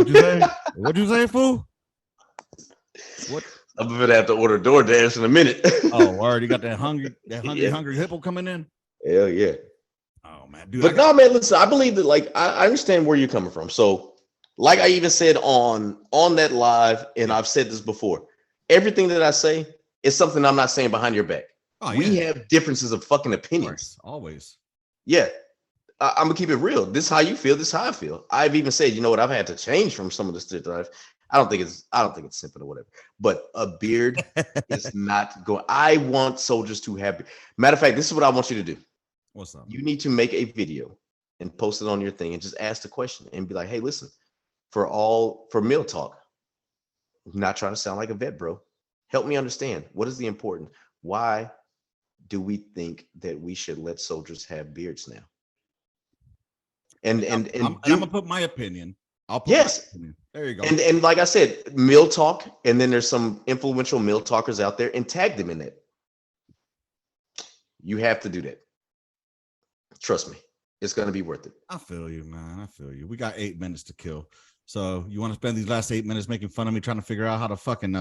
you say? What'd you say, fool? What? I'm gonna have to order DoorDash in a minute. Oh, already got that hungry hippo coming in. Hell yeah. Oh man, dude. But no, man, listen, I believe that I understand where you're coming from. So, like I even said on that live, and I've said this before, everything that I say is something I'm not saying behind your back. Oh, yeah. We have differences of fucking opinions. Always. Yeah. I'm gonna keep it real. This is how you feel. This is how I feel. I've even said, you know what? I've had to change from some of the shit that I don't think it's simple or whatever. But a beard is not going. I want soldiers to have. Matter of fact, this is what I want you to do. What's up? You need to make a video and post it on your thing and just ask the question and be like, "Hey, listen, for Meal Talk, I'm not trying to sound like a vet, bro. Help me understand what is the important. Why do we think that we should let soldiers have beards now?" And I'm gonna put my opinion. I'll put yes. My opinion. There you go. And like I said, Meal Talk, and then there's some influential Meal Talkers out there, and tag them in that. You have to do that. Trust me, it's gonna be worth it. I feel you, man. I feel you. We got 8 minutes to kill. So you want to spend these last 8 minutes making fun of me trying to figure out how to fucking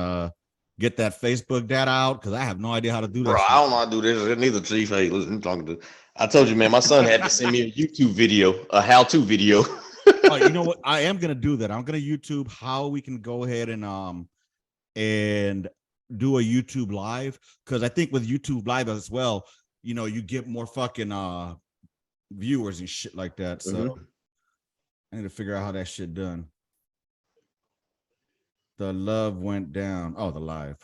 get that Facebook data out? Because I have no idea how to do that. Bro, I don't know how to do this. Neither, Chief. Hey, listen, I'm talking to. I told you, man, my son had to send me a YouTube video, a how-to video. Oh, you know what? I am gonna do that. I'm gonna YouTube how we can go ahead and do a YouTube live, because I think with YouTube live as well, you know, you get more fucking viewers and shit like that. So I need to figure out how that shit done. The love went down. Oh, the live.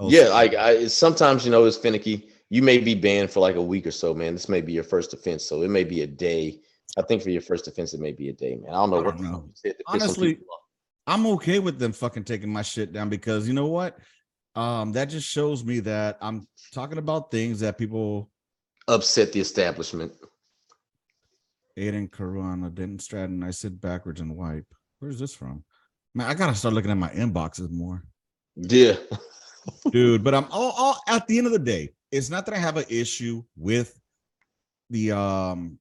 Yeah, I sometimes, you know, it's finicky. You may be banned for like a week or so, man. This may be your first offense, so it may be a day. I think for your first offense, it may be a day, man. I don't know what the fuck you said to piss some Honestly, people off. I'm okay with them fucking taking my shit down, because you know what? That just shows me that I'm talking about things that people Upset the establishment. Aiden Caruana, Denton Stratton. I sit backwards and wipe. Where's this from? Man, I gotta start looking at my inboxes more. Yeah. Dude, but I'm all at the end of the day, it's not that I have an issue with the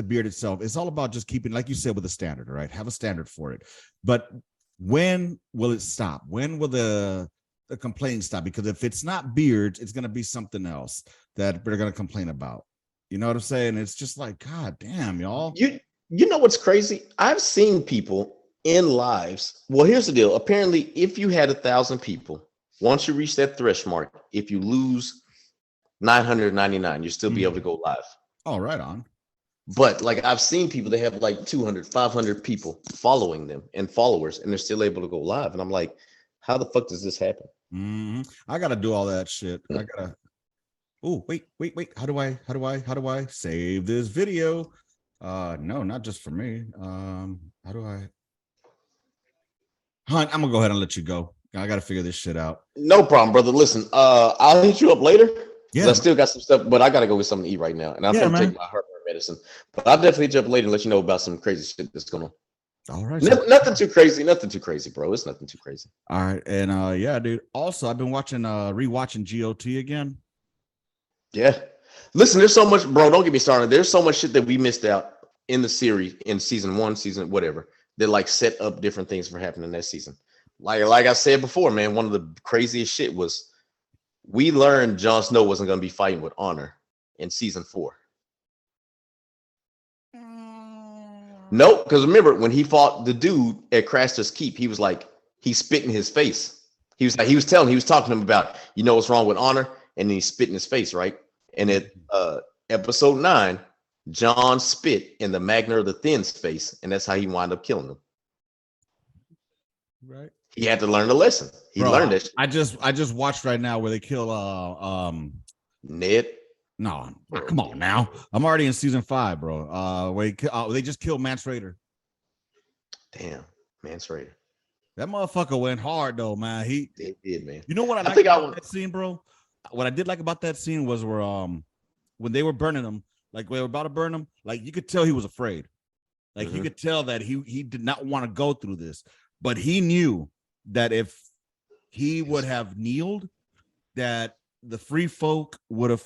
beard itself. It's all about just keeping, like you said, with a standard, right? Have a standard for it. But when will it stop? When will the complaining stop? Because if it's not beards, it's gonna be something else that they're gonna complain about. You know what I'm saying? It's just like, God damn, y'all. You know what's crazy? I've seen people in lives. Well, here's the deal. Apparently, if you had 1,000 people, once you reach that threshold mark, if you lose 999, you still be able to go live. Oh, right on. But like I've seen people, they have like 200, 500 people following them and followers, and they're still able to go live. And I'm like, how the fuck does this happen? I gotta do all that shit. I gotta. Oh, wait. How do I save this video? No, not just for me. How do I? Hunt, I'm gonna go ahead and let you go. I gotta figure this shit out. No problem, brother. Listen, I'll hit you up later. Yeah, I still got some stuff, but I gotta go get something to eat right now, and I'm gonna take my heartburn medicine. But I'll definitely hit you up later and let you know about some crazy shit that's going on. All right, nothing too crazy, bro. It's nothing too crazy. All right, and yeah, dude. Also, I've been rewatching GOT again. Yeah, listen, there's so much, bro. Don't get me started. There's so much shit that we missed out in the series, in season 1, season whatever, that like set up different things for happening that season. Like I said before, man, one of the craziest shit was we learned Jon Snow wasn't going to be fighting with honor in season 4. Nope, because remember when he fought the dude at Craster's Keep, he was like, he spit in his face. He was talking to him about, you know what's wrong with honor, and then he spit in his face, right? And at episode 9, Jon spit in the Magna of the Thin's face, and that's how he wound up killing him. Right. He had to learn the lesson. He learned it. I just watched right now where they kill Ned. No, come on now. I'm already in season 5, bro. Where they just killed Mance Raider. Damn, Mance Raider. That motherfucker went hard though, man. He did, man. You know what I like about that scene, bro? What I did like about that scene was where when they were burning him, like they were about to burn him, like you could tell he was afraid. Like you could tell that he did not want to go through this, but he knew that if he would have kneeled, that the free folk would have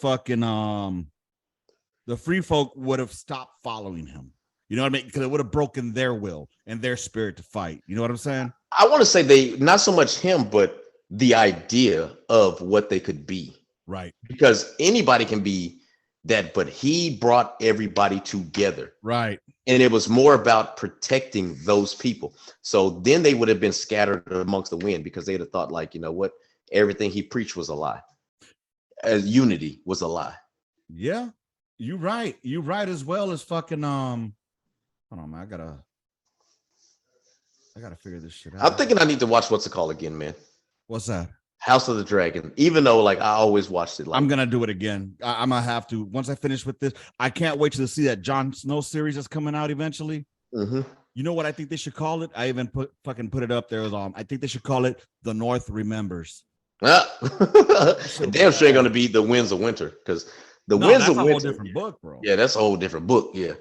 stopped following him. You know what I mean? Because it would have broken their will and their spirit to fight. You know what I'm saying? I want to say they, not so much him, but the idea of what they could be. Right. Because anybody can be that, but he brought everybody together. Right. And it was more about protecting those people. So then they would have been scattered amongst the wind, because they'd have thought, like, you know what? Everything he preached was a lie. As unity was a lie. Yeah. You're right. You're right, as well as fucking hold on, man. I gotta figure this shit out. I'm thinking I need to watch what's it called again, man. What's that? House of the Dragon. Even though like I always watched it. Like, I'm gonna do it again. I'm gonna have to once I finish with this. I can't wait to see that Jon Snow series that's coming out eventually. Mm-hmm. You know what I think they should call it? I even put it up there. I think they should call it The North Remembers. Damn sure ain't gonna be The Winds of Winter, because Winds of Winter, a whole different book, bro. Yeah, that's a whole different book. Yeah.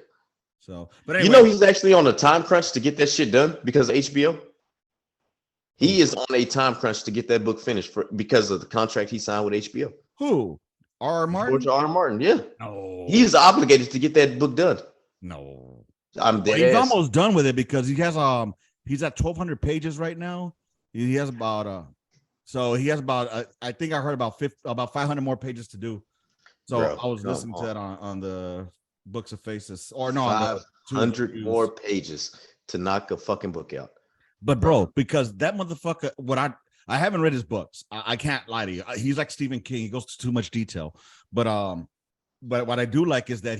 So, but anyway, you know, he's actually on a time crunch to get that shit done because of HBO. He is on a time crunch to get that book finished because of the contract he signed with HBO. Who? R.R. Martin? George R.R. Martin, yeah. No. He's obligated to get that book done. No. I'm dead. He's almost done with it because he has he's at 1,200 pages right now. He has about I think I heard about 500 more pages to do. So bro, I was listening to that on the books of faces, or no, on the 500 more pages to knock a fucking book out. But bro, because that motherfucker, I haven't read his books. I can't lie to you. He's like Stephen King. He goes to too much detail. But what I do like is that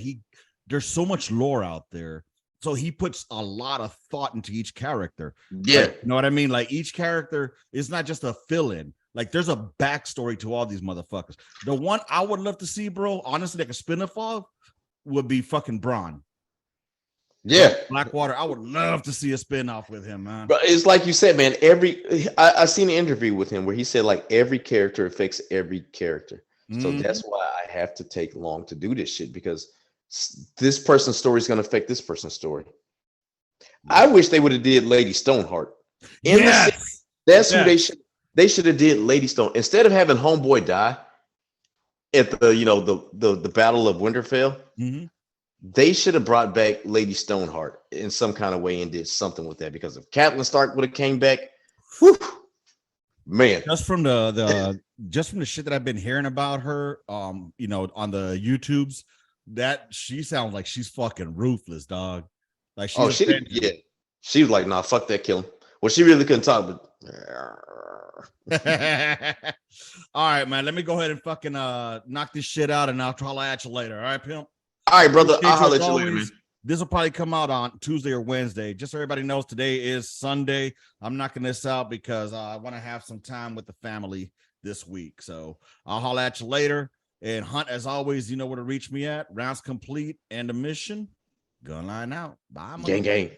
there's so much lore out there. So he puts a lot of thought into each character. Yeah. Like, you know what I mean? Like each character is not just a fill-in. Like there's a backstory to all these motherfuckers. The one I would love to see, bro, honestly, like a spin-off of would be fucking Braun. Yeah. Blackwater. I would love to see a spin-off with him, man. But it's like you said, man, I seen an interview with him where he said like every character affects every character. So that's why I have to take long to do this shit, because this person's story is going to affect this person's story. I wish they would have did Lady Stoneheart. Yes. That's who they should have did Lady Stone. Instead of having Homeboy die at the Battle of Winterfell, they should have brought back Lady Stoneheart in some kind of way and did something with that, because if Catelyn Stark would have came back, whew, man. Just from the shit that I've been hearing about her, on the YouTubes, that she sounds like she's fucking ruthless, dog. Like she was like, nah, fuck that, kill him. Well, she really couldn't talk, but all right, man. Let me go ahead and fucking knock this shit out, and I'll holler at you later. All right, pimp. All right, brother. I'll holler at you later, man. This will probably come out on Tuesday or Wednesday. Just so everybody knows, today is Sunday. I'm knocking this out because I want to have some time with the family this week. So I'll holler at you later. And Hunt, as always, you know where to reach me at. Rounds complete and a mission. Gunline out. Bye, gang.